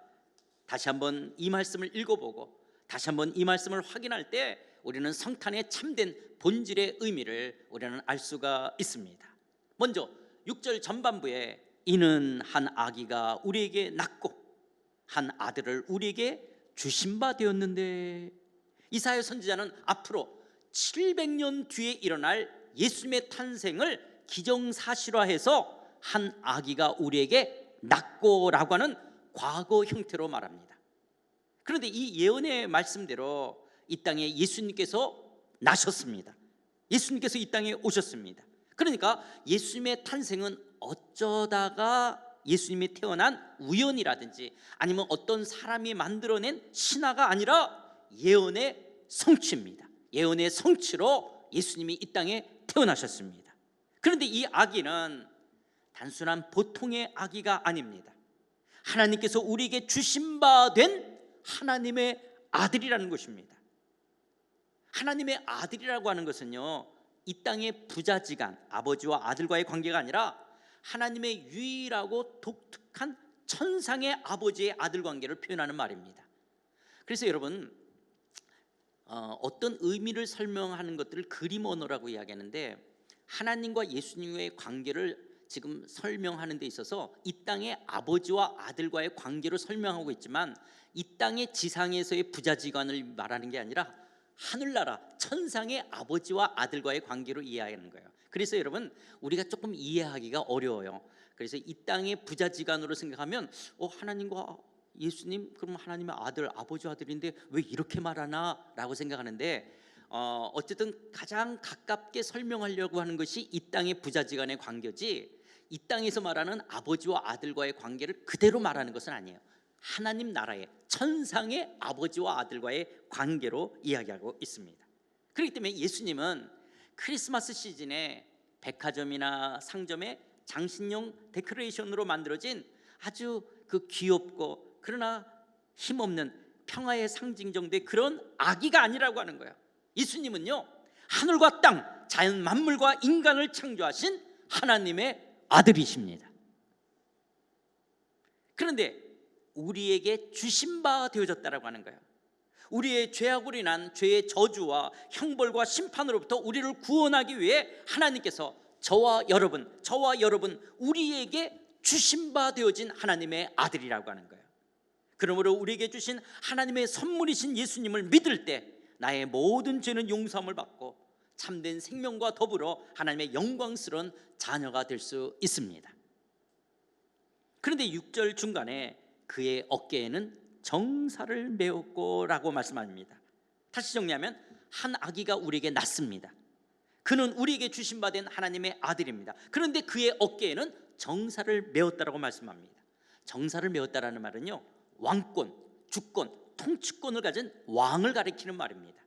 다시 한번 이 말씀을 읽어보고 다시 한번 이 말씀을 확인할 때 우리는 성탄의 참된 본질의 의미를 우리는 알 수가 있습니다. 먼저 6절 전반부에 이는 한 아기가 우리에게 낳고 한 아들을 우리에게 주신 바 되었는데, 이사야 선지자는 앞으로 700년 뒤에 일어날 예수님의 탄생을 기정사실화해서 한 아기가 우리에게 낳고라고 하는 과거 형태로 말합니다. 그런데 이 예언의 말씀대로 이 땅에 예수님께서 나셨습니다. 예수님께서 이 땅에 오셨습니다. 그러니까 예수님의 탄생은 어쩌다가 예수님이 태어난 우연이라든지 아니면 어떤 사람이 만들어낸 신화가 아니라 예언의 성취입니다. 예언의 성취로 예수님이 이 땅에 태어나셨습니다. 그런데 이 아기는 단순한 보통의 아기가 아닙니다. 하나님께서 우리에게 주신 바 된 하나님의 아들이라는 것입니다. 하나님의 아들이라고 하는 것은요, 이 땅의 부자지간, 아버지와 아들과의 관계가 아니라 하나님의 유일하고 독특한 천상의 아버지의 아들 관계를 표현하는 말입니다. 그래서 여러분, 어떤 의미를 설명하는 것들을 그림 언어라고 이야기하는데, 하나님과 예수님의 관계를 지금 설명하는 데 있어서 이 땅의 아버지와 아들과의 관계로 설명하고 있지만, 이 땅의 지상에서의 부자지간을 말하는 게 아니라 하늘나라 천상의 아버지와 아들과의 관계로 이해하는 거예요. 그래서 여러분, 우리가 조금 이해하기가 어려워요. 그래서 이 땅의 부자지간으로 생각하면 하나님과 예수님, 그럼 하나님의 아들, 아버지와 아들인데 왜 이렇게 말하나 라고 생각하는데, 어쨌든 가장 가깝게 설명하려고 하는 것이 이 땅의 부자지간의 관계지, 이 땅에서 말하는 아버지와 아들과의 관계를 그대로 말하는 것은 아니에요. 하나님 나라의 천상의 아버지와 아들과의 관계로 이야기하고 있습니다. 그렇기 때문에 예수님은 크리스마스 시즌에 백화점이나 상점에 장신용 데코레이션으로 만들어진 아주 그 귀엽고 그러나 힘없는 평화의 상징 정도의 그런 아기가 아니라고 하는 거예요. 예수님은요, 하늘과 땅, 자연 만물과 인간을 창조하신 하나님의 아들이십니다. 그런데 우리에게 주신 바 되어졌다라고 하는 거예요. 우리의 죄악으로 인한 죄의 저주와 형벌과 심판으로부터 우리를 구원하기 위해 하나님께서 저와 여러분 우리에게 주신 바 되어진 하나님의 아들이라고 하는 거예요. 그러므로 우리에게 주신 하나님의 선물이신 예수님을 믿을 때 나의 모든 죄는 용서함을 받고 참된 생명과 더불어 하나님의 영광스러운 자녀가 될 수 있습니다. 그런데 6절 중간에 그의 어깨에는 정사를 메었고라고 말씀합니다. 다시 정리하면 한 아기가 우리에게 낳습니다. 그는 우리에게 주신 바 된 하나님의 아들입니다. 그런데 그의 어깨에는 정사를 메었다라고 말씀합니다. 정사를 메었다라는 말은요, 왕권, 주권, 통치권을 가진 왕을 가리키는 말입니다.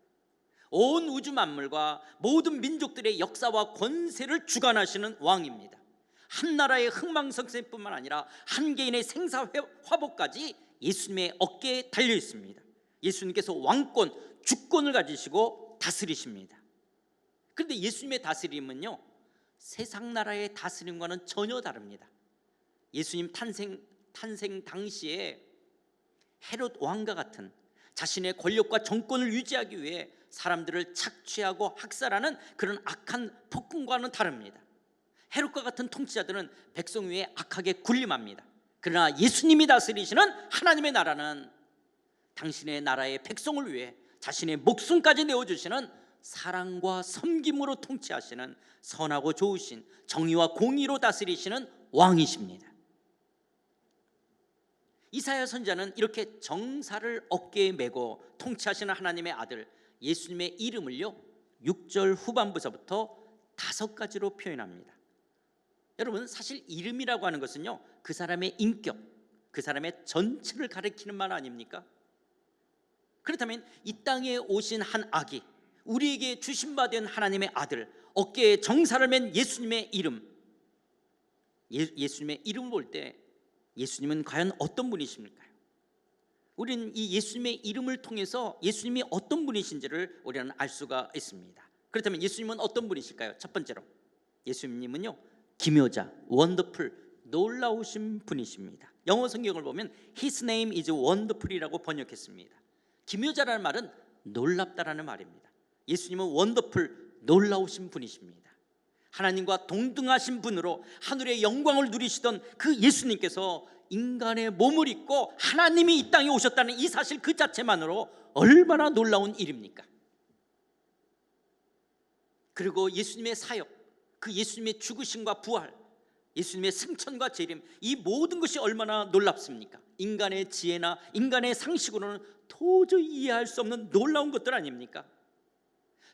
온 우주 만물과 모든 민족들의 역사와 권세를 주관하시는 왕입니다. 한 나라의 흥망성쇠뿐만 아니라 한 개인의 생사화복까지 예수님의 어깨에 달려 있습니다. 예수님께서 왕권, 주권을 가지시고 다스리십니다. 그런데 예수님의 다스림은요, 세상 나라의 다스림과는 전혀 다릅니다. 예수님 탄생 당시에 헤롯 왕과 같은 자신의 권력과 정권을 유지하기 위해 사람들을 착취하고 학살하는 그런 악한 폭군과는 다릅니다. 헤롯과 같은 통치자들은 백성 위에 악하게 군림합니다. 그러나 예수님이 다스리시는 하나님의 나라는 당신의 나라의 백성을 위해 자신의 목숨까지 내어주시는 사랑과 섬김으로 통치하시는 선하고 좋으신 정의와 공의로 다스리시는 왕이십니다. 이사야 선지자는 이렇게 정사를 어깨에 메고 통치하시는 하나님의 아들 예수님의 이름을요 6절 후반부서부터 5가지로 표현합니다. 여러분, 사실 이름이라고 하는 것은요 그 사람의 인격, 그 사람의 전체를 가리키는 말 아닙니까? 그렇다면 이 땅에 오신 한 아기, 우리에게 주신받은 하나님의 아들, 어깨에 정사를 맨 예수님의 이름, 예수님의 이름을 볼 때 예수님은 과연 어떤 분이십니까요? 우리는 이 예수님의 이름을 통해서 예수님이 어떤 분이신지를 우리는 알 수가 있습니다. 그렇다면 예수님은 어떤 분이실까요? 첫 번째로 예수님은요 기묘자, 원더풀, 놀라우신 분이십니다. 영어 성경을 보면 His name is wonderful이라고 번역했습니다. 기묘자라는 말은 놀랍다라는 말입니다. 예수님은 원더풀, 놀라우신 분이십니다. 하나님과 동등하신 분으로 하늘의 영광을 누리시던 그 예수님께서 인간의 몸을 입고 하나님이 이 땅에 오셨다는 이 사실 그 자체만으로 얼마나 놀라운 일입니까? 그리고 예수님의 사역, 그 예수님의 죽으심과 부활, 예수님의 승천과 재림, 이 모든 것이 얼마나 놀랍습니까? 인간의 지혜나 인간의 상식으로는 도저히 이해할 수 없는 놀라운 것들 아닙니까?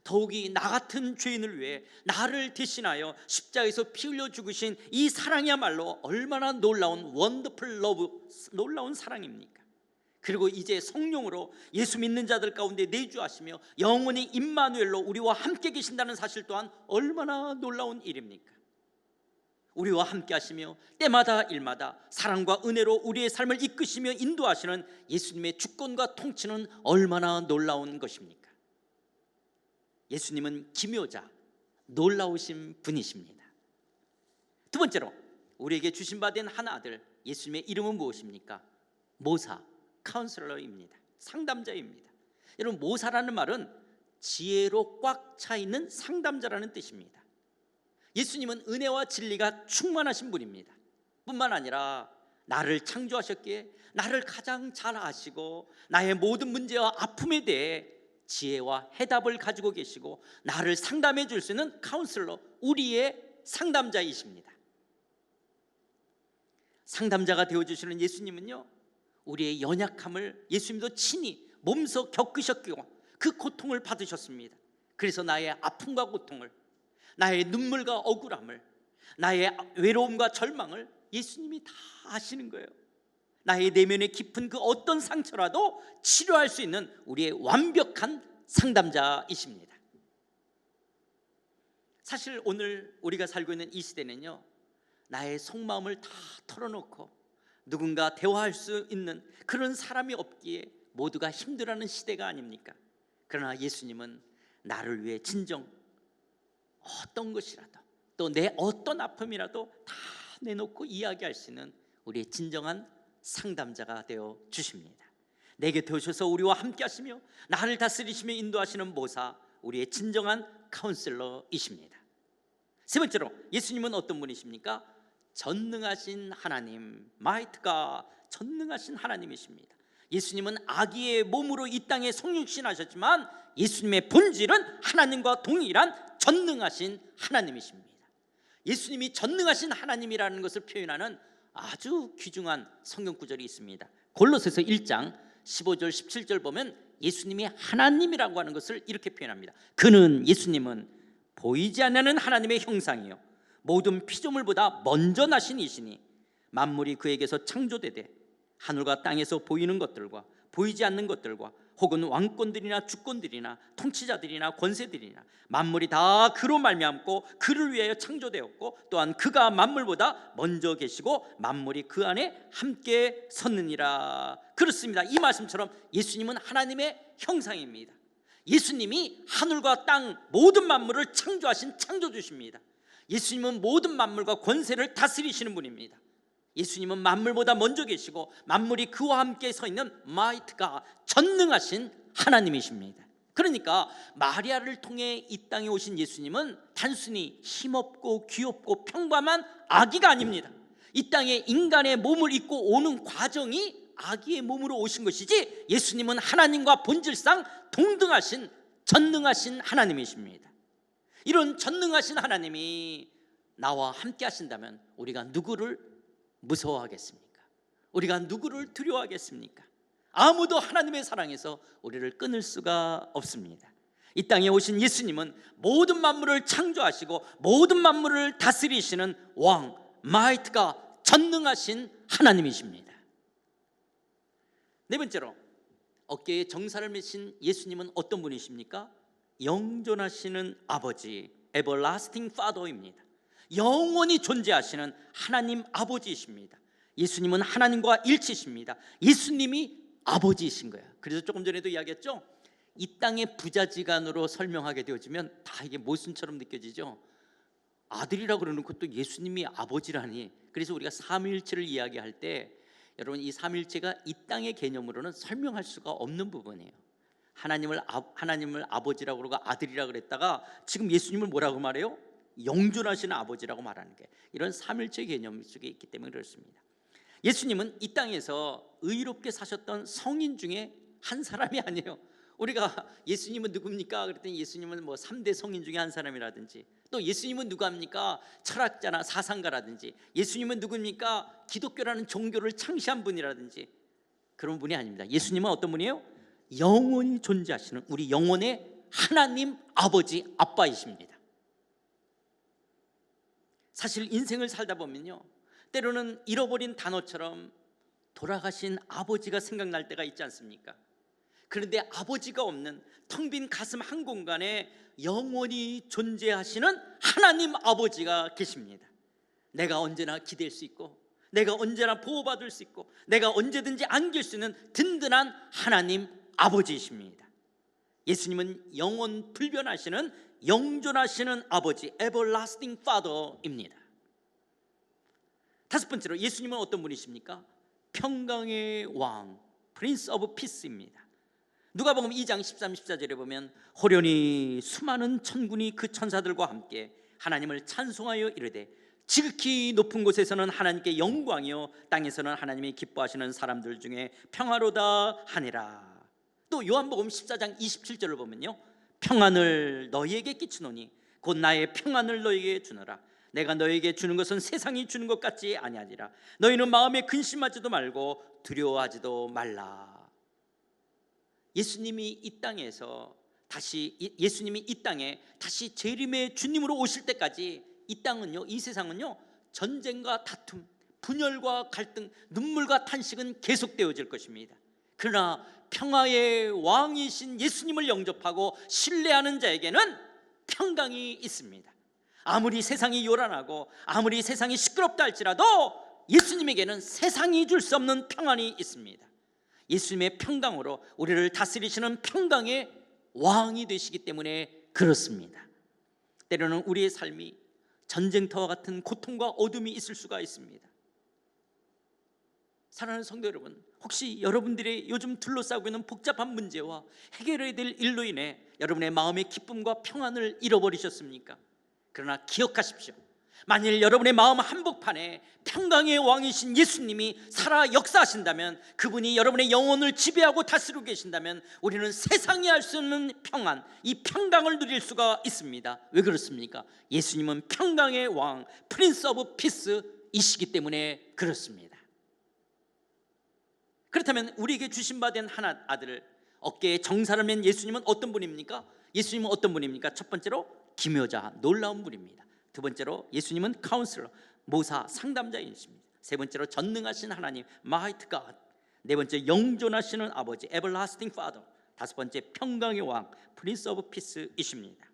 더욱이 나 같은 죄인을 위해 나를 대신하여 십자가에서 피 흘려 죽으신 이 사랑이야말로 얼마나 놀라운 원더풀 러브, 놀라운 사랑입니까? 그리고 이제 성령으로 예수 믿는 자들 가운데 내주하시며 영원히 임마누엘로 우리와 함께 계신다는 사실 또한 얼마나 놀라운 일입니까? 우리와 함께 하시며 때마다 일마다 사랑과 은혜로 우리의 삶을 이끄시며 인도하시는 예수님의 주권과 통치는 얼마나 놀라운 것입니까? 예수님은 기묘자, 놀라우신 분이십니다. 두 번째로 우리에게 주신 바 된 한 아들, 예수님의 이름은 무엇입니까? 모사, 카운슬러입니다. 상담자입니다. 여러분, 모사라는 말은 지혜로 꽉 차 있는 상담자라는 뜻입니다. 예수님은 은혜와 진리가 충만하신 분입니다. 뿐만 아니라 나를 창조하셨기에 나를 가장 잘 아시고 나의 모든 문제와 아픔에 대해 지혜와 해답을 가지고 계시고 나를 상담해 줄 수 있는 카운슬러, 우리의 상담자이십니다. 상담자가 되어주시는 예수님은요 우리의 연약함을 예수님도 친히 몸소 겪으셨고 그 고통을 받으셨습니다. 그래서 나의 아픔과 고통을, 나의 눈물과 억울함을, 나의 외로움과 절망을 예수님이 다 아시는 거예요. 나의 내면의 깊은 그 어떤 상처라도 치료할 수 있는 우리의 완벽한 상담자이십니다. 사실 오늘 우리가 살고 있는 이 시대는요 나의 속마음을 다 털어놓고 누군가 대화할 수 있는 그런 사람이 없기에 모두가 힘들어하는 시대가 아닙니까? 그러나 예수님은 나를 위해 진정 어떤 것이라도 또 내 어떤 아픔이라도 다 내놓고 이야기할 수 있는 우리의 진정한 상담자가 되어 주십니다. 내 곁에 오셔서 우리와 함께 하시며 나를 다스리시며 인도하시는 모사, 우리의 진정한 카운슬러이십니다. 세 번째로 예수님은 어떤 분이십니까? 전능하신 하나님, 마이트가 전능하신 하나님이십니다. 예수님은 아기의 몸으로 이 땅에 성육신하셨지만 예수님의 본질은 하나님과 동일한 전능하신 하나님이십니다. 예수님이 전능하신 하나님이라는 것을 표현하는 아주 귀중한 성경 구절이 있습니다. 골로새서 1장 15절 17절 보면 예수님이 하나님이라고 하는 것을 이렇게 표현합니다. 그는, 예수님은 보이지 않는 하나님의 형상이요 모든 피조물보다 먼저 나신 이시니 만물이 그에게서 창조되되 하늘과 땅에서 보이는 것들과 보이지 않는 것들과 혹은 왕권들이나 주권들이나 통치자들이나 권세들이나 만물이 다 그로 말미암고 그를 위하여 창조되었고 또한 그가 만물보다 먼저 계시고 만물이 그 안에 함께 섰느니라. 그렇습니다. 이 말씀처럼 예수님은 하나님의 형상입니다. 예수님이 하늘과 땅 모든 만물을 창조하신 창조주십니다. 예수님은 모든 만물과 권세를 다스리시는 분입니다. 예수님은 만물보다 먼저 계시고 만물이 그와 함께 서 있는 마이트가 전능하신 하나님이십니다. 그러니까 마리아를 통해 이 땅에 오신 예수님은 단순히 힘없고 귀엽고 평범한 아기가 아닙니다. 이 땅에 인간의 몸을 입고 오는 과정이 아기의 몸으로 오신 것이지 예수님은 하나님과 본질상 동등하신 전능하신 하나님이십니다. 이런 전능하신 하나님이 나와 함께 하신다면 우리가 누구를 무서워하겠습니까? 우리가 누구를 두려워하겠습니까? 아무도 하나님의 사랑에서 우리를 끊을 수가 없습니다. 이 땅에 오신 예수님은 모든 만물을 창조하시고 모든 만물을 다스리시는 왕, 마이트가 전능하신 하나님이십니다. 네 번째로 어깨에 정사를 메신 예수님은 어떤 분이십니까? 영존하시는 아버지, everlasting father입니다. 영원히 존재하시는 하나님 아버지이십니다. 예수님은 하나님과 일치십니다. 예수님이 아버지이신 거예요. 그래서 조금 전에도 이야기했죠. 이 땅의 부자지간으로 설명하게 되어지면 다 이게 모순처럼 느껴지죠. 아들이라고 그러는 것도 예수님이 아버지라니. 그래서 우리가 삼위일체를 이야기할 때 여러분 이 삼위일체가 이 땅의 개념으로는 설명할 수가 없는 부분이에요. 하나님을 아버지라고 그러고 아들이라고 그랬다가 지금 예수님을 뭐라고 말해요? 영존하시는 아버지라고 말하는 게 이런 삼일체 개념 속에 있기 때문에 그렇습니다. 예수님은 이 땅에서 의롭게 사셨던 성인 중에 한 사람이 아니에요. 우리가 예수님은 누굽니까? 그랬더니 예수님은 뭐 3대 성인 중에 한 사람이라든지 또 예수님은 누구합니까? 철학자나 사상가라든지 예수님은 누굽니까? 기독교라는 종교를 창시한 분이라든지 그런 분이 아닙니다. 예수님은 어떤 분이에요? 영원히 존재하시는 우리 영혼의 하나님 아버지 아빠이십니다. 사실 인생을 살다 보면요 때로는 잃어버린 단어처럼 돌아가신 아버지가 생각날 때가 있지 않습니까? 그런데 아버지가 없는 텅 빈 가슴 한 공간에 영원히 존재하시는 하나님 아버지가 계십니다. 내가 언제나 기댈 수 있고 내가 언제나 보호받을 수 있고 내가 언제든지 안길 수 있는 든든한 하나님 아버지이십니다. 예수님은 영원 불변하시는 영존하시는 아버지 everlasting father입니다. 다섯 번째로 예수님은 어떤 분이십니까? 평강의 왕 Prince of Peace입니다. 누가복음 2장 13, 14절에 보면 호련히 수많은 천군이 그 천사들과 함께 하나님을 찬송하여 이르되 지극히 높은 곳에서는 하나님께 영광이요 땅에서는 하나님이 기뻐하시는 사람들 중에 평화로다 하니라. 또 요한복음 14장 27절을 보면요 평안을 너희에게 끼치노니 곧 나의 평안을 너희에게 주노라. 내가 너희에게 주는 것은 세상이 주는 것 같지 아니하니라. 너희는 마음에 근심하지도 말고 두려워하지도 말라. 예수님이 이 땅에 다시 재림의 주님으로 오실 때까지 이 땅은요, 이 세상은요 전쟁과 다툼, 분열과 갈등, 눈물과 탄식은 계속되어질 것입니다. 그러나 평화의 왕이신 예수님을 영접하고 신뢰하는 자에게는 평강이 있습니다. 아무리 세상이 요란하고 아무리 세상이 시끄럽다 할지라도 예수님에게는 세상이 줄 수 없는 평안이 있습니다. 예수님의 평강으로 우리를 다스리시는 평강의 왕이 되시기 때문에 그렇습니다. 때로는 우리의 삶이 전쟁터와 같은 고통과 어둠이 있을 수가 있습니다. 사랑하는 성도 여러분, 혹시 여러분들의 요즘 둘러싸고 있는 복잡한 문제와 해결해야 될 일로 인해 여러분의 마음의 기쁨과 평안을 잃어버리셨습니까? 그러나 기억하십시오. 만일 여러분의 마음 한복판에 평강의 왕이신 예수님이 살아 역사하신다면, 그분이 여러분의 영혼을 지배하고 다스리고 계신다면 우리는 세상이 알 수 없는 평안, 이 평강을 누릴 수가 있습니다. 왜 그렇습니까? 예수님은 평강의 왕, 프린스 오브 피스이시기 때문에 그렇습니다. 그렇다면 우리에게 주신 바 된 하나 아들을 어깨에 정사를 맨 예수님은 어떤 분입니까? 예수님은 어떤 분입니까? 첫 번째로 기묘자, 놀라운 분입니다. 두 번째로 예수님은 카운슬러, 모사, 상담자이십니다. 세 번째로 전능하신 하나님, 마이트 갓. 네 번째 영존하시는 아버지, everlasting father. 다섯 번째, 평강의 왕, 프린스 오브 피스이십니다.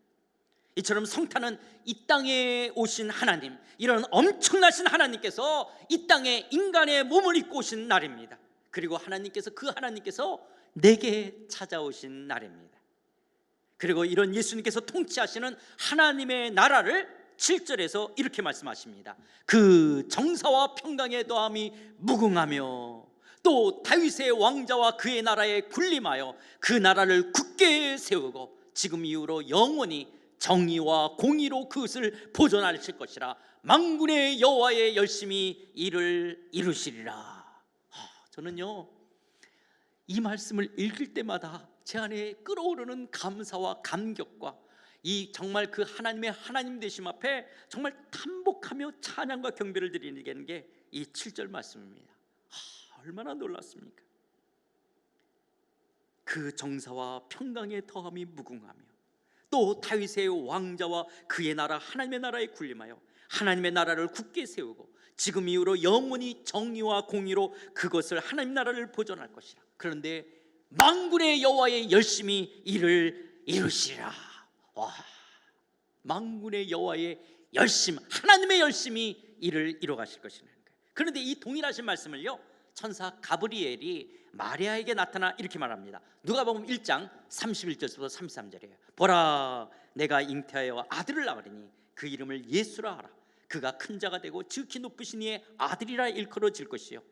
이처럼 성탄은 이 땅에 오신 하나님, 이런 엄청나신 하나님께서 이 땅에 인간의 몸을 입고 오신 날입니다. 그리고 하나님께서 내게 찾아오신 날입니다. 그리고 이런 예수님께서 통치하시는 하나님의 나라를 7절에서 이렇게 말씀하십니다. 그 정사와 평강의 더함이 무궁하며 또 다윗의 왕자와 그의 나라에 군림하여 그 나라를 굳게 세우고 지금 이후로 영원히 정의와 공의로 그것을 보존하실 것이라. 만군의 여호와의 열심히 이를 이루시리라. 저는요, 이 말씀을 읽을 때마다 제 안에 끓어오르는 감사와 감격과 이 정말 그 하나님의 하나님 되심 앞에 정말 탄복하며 찬양과 경배를 드리는 게 이 7절 말씀입니다. 얼마나 놀랐습니까? 그 정사와 평강의 더함이 무궁하며 또 다윗의 왕자와 그의 나라 하나님의 나라에 군림하여 하나님의 나라를 굳게 세우고 지금 이후로 영원히 정의와 공의로 그것을 하나님 나라를 보존할 것이라. 그런데 만군의 여호와의 열심히 이를 이루시리라. 와, 만군의 여호와의 열심, 하나님의 열심히 이를 이루가실 것이라는 거예요. 그런데 이 동일하신 말씀을요, 천사 가브리엘이 마리아에게 나타나 이렇게 말합니다. 누가복음 1장 31절부터 33절이에요. 보라, 내가 잉태하여 아들을 낳으리니 그 이름을 예수라 하라. 그가 큰 자가 되고 지극히 높으신 이의 아들이라 일컬어질 것이요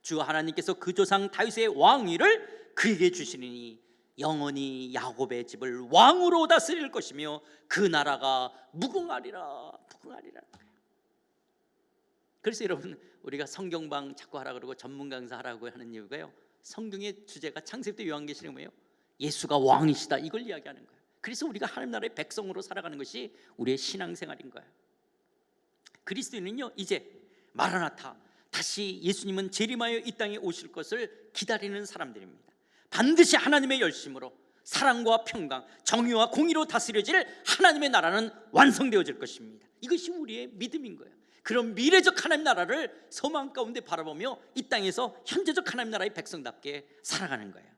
주 하나님께서 그 조상 다윗의 왕위를 그에게 주시리니 영원히 야곱의 집을 왕으로 다스릴 것이며 그 나라가 무궁하리라. 그래서 여러분, 우리가 성경방 자꾸 하라 그러고 전문 강사 하라고 하는 이유가요, 성경의 주제가 창세기부터 요한계시록이 뭐예요? 예수가 왕이시다, 이걸 이야기하는 거예요. 그래서 우리가 하나님 나라의 백성으로 살아가는 것이 우리의 신앙생활인 거예요. 그리스도인은요, 이제 마라나타, 다시 예수님은 재림하여 이 땅에 오실 것을 기다리는 사람들입니다. 반드시 하나님의 열심으로 사랑과 평강, 정의와 공의로 다스려질 하나님의 나라는 완성되어질 것입니다. 이것이 우리의 믿음인 거예요. 그런 미래적 하나님 나라를 소망 가운데 바라보며 이 땅에서 현재적 하나님 나라의 백성답게 살아가는 거예요.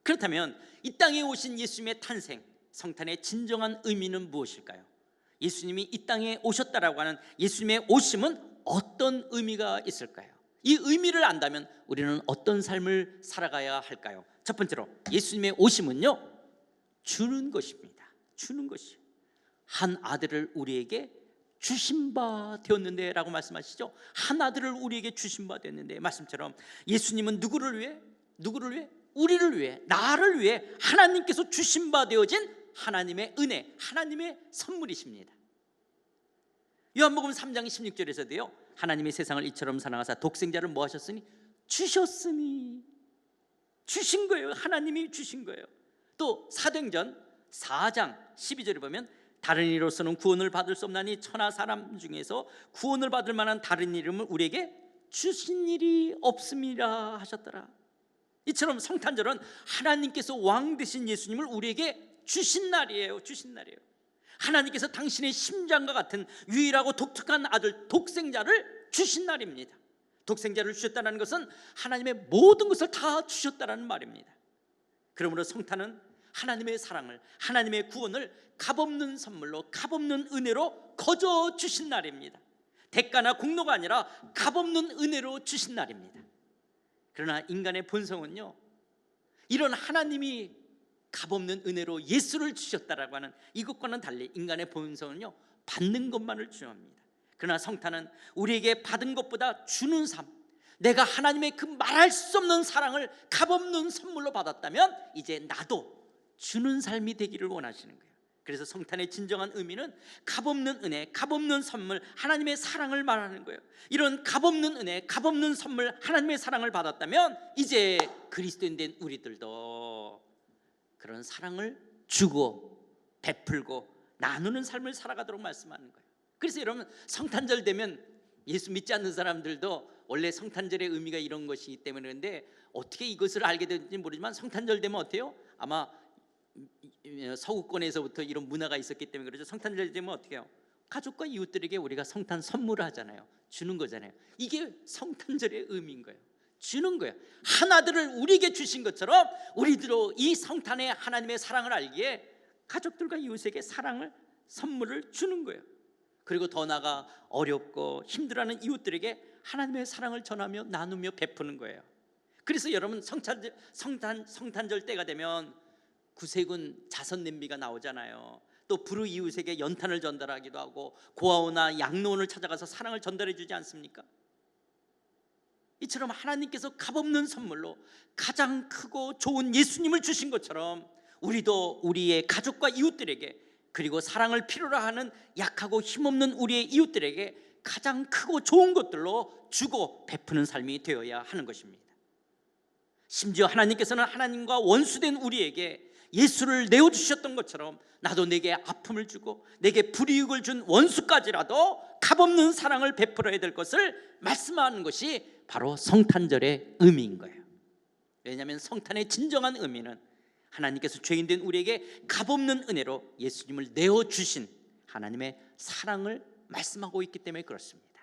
그렇다면 이 땅에 오신 예수님의 탄생, 성탄의 진정한 의미는 무엇일까요? 예수님이 이 땅에 오셨다라고 하는 예수님의 오심은 어떤 의미가 있을까요? 이 의미를 안다면 우리는 어떤 삶을 살아가야 할까요? 첫 번째로, 예수님의 오심은요, 주는 것입니다. 주는 것이요. 한 아들을 우리에게 주신 바 되었는데 라고 말씀하시죠. 한 아들을 우리에게 주신 바 되었는데, 말씀처럼 예수님은 누구를 위해? 우리를 위해, 나를 위해 하나님께서 주신 바 되어진 하나님의 은혜, 하나님의 선물이십니다. 요한복음 3장 16절에서도요, 하나님이 세상을 이처럼 사랑하사 독생자를 뭐 하셨으니? 주셨으니. 주신 거예요. 하나님이 주신 거예요. 또 사도행전 4장 12절에 보면 다른 이로서는 구원을 받을 수 없나니 천하 사람 중에서 구원을 받을 만한 다른 이름을 우리에게 주신 일이 없음이라 하셨더라. 이처럼 성탄절은 하나님께서 왕 되신 예수님을 우리에게 주신 날이에요. 주신 날이에요. 하나님께서 당신의 심장과 같은 유일하고 독특한 아들 독생자를 주신 날입니다. 독생자를 주셨다는 것은 하나님의 모든 것을 다 주셨다는 말입니다. 그러므로 성탄은 하나님의 사랑을, 하나님의 구원을 값없는 선물로, 값없는 은혜로 거저 주신 날입니다. 대가나 공로가 아니라 값없는 은혜로 주신 날입니다. 그러나 인간의 본성은요, 이런 하나님이 값없는 은혜로 예수를 주셨다라고 하는 이것과는 달리 인간의 본성은요, 받는 것만을 중요합니다. 그러나 성탄은 우리에게 받은 것보다 주는 삶, 내가 하나님의 그 말할 수 없는 사랑을 값없는 선물로 받았다면 이제 나도 주는 삶이 되기를 원하시는 거예요. 그래서 성탄의 진정한 의미는 값없는 은혜, 값없는 선물, 하나님의 사랑을 말하는 거예요. 이런 값없는 은혜, 값없는 선물, 하나님의 사랑을 받았다면 이제 그리스도인 된 우리들도 그런 사랑을 주고 베풀고 나누는 삶을 살아가도록 말씀하는 거예요. 그래서 여러분, 성탄절 되면 예수 믿지 않는 사람들도 원래 성탄절의 의미가 이런 것이기 때문에, 그런데 어떻게 이것을 알게 됐는지 모르지만 성탄절 되면 어때요? 아마 서구권에서부터 이런 문화가 있었기 때문에 그렇죠. 성탄절 되면 어떻게 해요? 가족과 이웃들에게 우리가 성탄 선물을 하잖아요. 주는 거잖아요. 이게 성탄절의 의미인 거예요. 주는 거예요. 한 아들을 우리에게 주신 것처럼 우리도 이 성탄에 하나님의 사랑을 알기에 가족들과 이웃에게 사랑을, 선물을 주는 거예요. 그리고 더 나아가 어렵고 힘들어하는 이웃들에게 하나님의 사랑을 전하며 나누며 베푸는 거예요. 그래서 여러분 성탄절 때가 되면 구세군 자선 냄비가 나오잖아요. 또 불우이웃에게 연탄을 전달하기도 하고 고아원이나 양로원을 찾아가서 사랑을 전달해 주지 않습니까? 이처럼 하나님께서 값없는 선물로 가장 크고 좋은 예수님을 주신 것처럼 우리도 우리의 가족과 이웃들에게, 그리고 사랑을 필요로 하는 약하고 힘없는 우리의 이웃들에게 가장 크고 좋은 것들로 주고 베푸는 삶이 되어야 하는 것입니다. 심지어 하나님께서는 하나님과 원수된 우리에게 예수를 내어주셨던 것처럼 나도 내게 아픔을 주고 내게 불이익을 준 원수까지라도 값없는 사랑을 베풀어야 될 것을 말씀하는 것이 바로 성탄절의 의미인 거예요. 왜냐하면 성탄의 진정한 의미는 하나님께서 죄인된 우리에게 값없는 은혜로 예수님을 내어주신 하나님의 사랑을 말씀하고 있기 때문에 그렇습니다.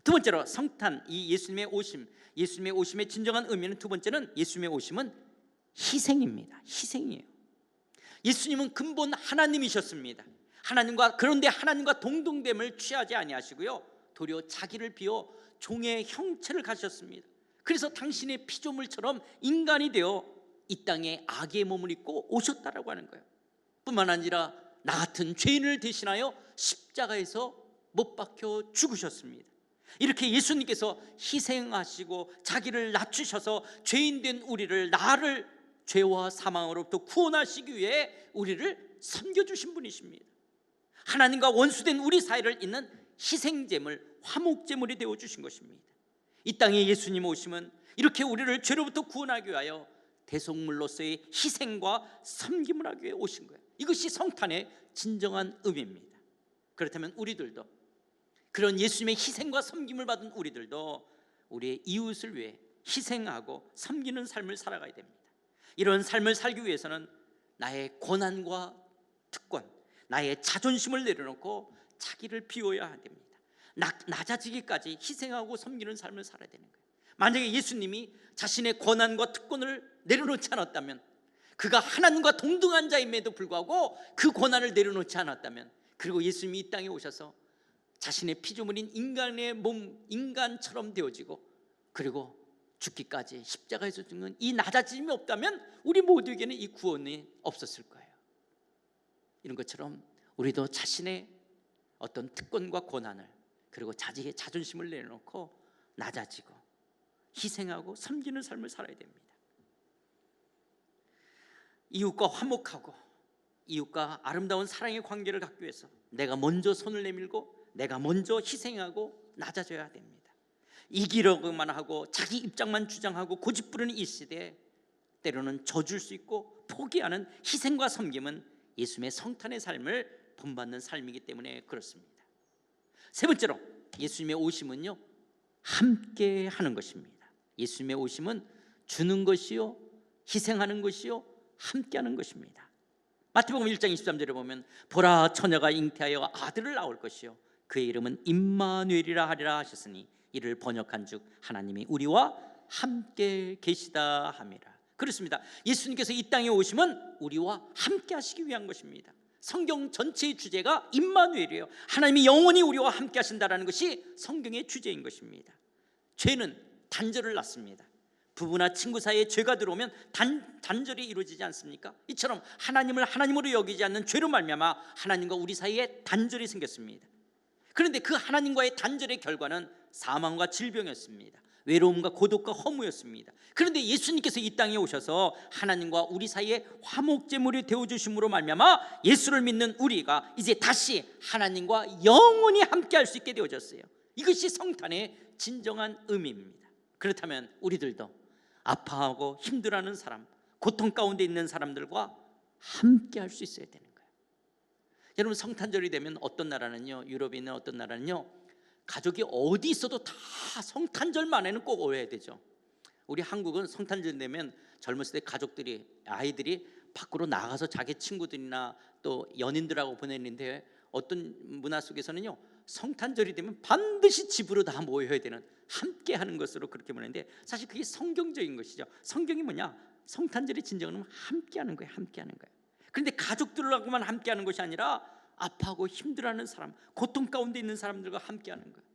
두 번째로 성탄, 이 예수님의 오심, 예수님의 오심의 진정한 의미는, 두 번째는 예수님의 오심은 희생입니다. 희생이에요. 예수님은 근본 하나님이셨습니다. 그런데 하나님과 동등됨을 취하지 아니하시고요, 도리어 자기를 비워 종의 형체를 가졌습니다. 그래서 당신의 피조물처럼 인간이 되어 이 땅에 악의 몸을 입고 오셨다라고 하는 거예요. 뿐만 아니라 나 같은 죄인을 대신하여 십자가에서 못 박혀 죽으셨습니다. 이렇게 예수님께서 희생하시고 자기를 낮추셔서 죄인된 우리를, 나를 죄와 사망으로부터 구원하시기 위해 우리를 섬겨주신 분이십니다. 하나님과 원수된 우리 사이를 잇는 희생제물, 화목제물이 되어주신 것입니다. 이 땅에 예수님 오심은 이렇게 우리를 죄로부터 구원하기 위하여 대속물로서의 희생과 섬김을 하기 위해 오신 거예요. 이것이 성탄의 진정한 의미입니다. 그렇다면 우리들도, 그런 예수님의 희생과 섬김을 받은 우리들도 우리의 이웃을 위해 희생하고 섬기는 삶을 살아가야 됩니다. 이런 삶을 살기 위해서는 나의 권한과 특권, 나의 자존심을 내려놓고 자기를 비워야 됩니다. 낮아지기까지 희생하고 섬기는 삶을 살아야 되는 거예요. 만약에 예수님이 자신의 권한과 특권을 내려놓지 않았다면, 그가 하나님과 동등한 자임에도 불구하고 그 권한을 내려놓지 않았다면, 그리고 예수님이 이 땅에 오셔서 자신의 피조물인 인간의 몸, 인간처럼 되어지고 그리고 죽기까지 십자가에서 죽는 이 낮아짐이 없다면 우리 모두에게는 이 구원이 없었을 거예요. 이런 것처럼 우리도 자신의 어떤 특권과 권한을, 그리고 자기의 자존심을 내려놓고 낮아지고 희생하고 섬기는 삶을 살아야 됩니다. 이웃과 화목하고 이웃과 아름다운 사랑의 관계를 갖기 위해서 내가 먼저 손을 내밀고 내가 먼저 희생하고 낮아져야 됩니다. 이기려고만 하고 자기 입장만 주장하고 고집부리는 이 시대에 때로는 져줄 수 있고 포기하는 희생과 섬김은 예수님의 성탄의 삶을 본받는 삶이기 때문에 그렇습니다. 세 번째로 예수님의 오심은요, 함께 하는 것입니다. 예수님의 오심은 주는 것이요, 희생하는 것이요, 함께 하는 것입니다. 마태복음 1장 23절에 보면 보라, 처녀가 잉태하여 아들을 낳을 것이요 그의 이름은 임마누엘이라 하리라 하셨으니 이를 번역한 즉 하나님이 우리와 함께 계시다 함이라. 그렇습니다. 예수님께서 이 땅에 오심은 우리와 함께 하시기 위한 것입니다. 성경 전체의 주제가 임마누엘이에요. 하나님이 영원히 우리와 함께 하신다라는 것이 성경의 주제인 것입니다. 죄는 단절을 낳습니다. 부부나 친구 사이에 죄가 들어오면 단절이 이루어지지 않습니까? 이처럼 하나님을 하나님으로 여기지 않는 죄로 말미암아 하나님과 우리 사이에 단절이 생겼습니다. 그런데 그 하나님과의 단절의 결과는 사망과 질병이었습니다. 외로움과 고독과 허무였습니다. 그런데 예수님께서 이 땅에 오셔서 하나님과 우리 사이에 화목제물이 되어주심으로 말미암아 예수를 믿는 우리가 이제 다시 하나님과 영원히 함께할 수 있게 되어졌어요. 이것이 성탄의 진정한 의미입니다. 그렇다면 우리들도 아파하고 힘들어하는 사람, 고통 가운데 있는 사람들과 함께할 수 있어야 되는 거예요. 여러분, 성탄절이 되면 어떤 나라는요, 유럽에 있는 어떤 나라는요, 가족이 어디 있어도 다 성탄절만에는 꼭 오해야 되죠. 우리 한국은 성탄절 되면 젊었을 때 가족들이, 아이들이 밖으로 나가서 자기 친구들이나 또 연인들하고 보내는데, 어떤 문화 속에서는요 성탄절이 되면 반드시 집으로 다 모여야 되는, 함께 하는 것으로 그렇게 보는데, 사실 그게 성경적인 것이죠. 성경이 뭐냐? 성탄절의 진정은 함께 하는 거예요. 함께 하는 거예요. 그런데 가족들하고만 함께 하는 것이 아니라 아파하고 힘들어하는 사람, 고통 가운데 있는 사람들과 함께 하는 거예요.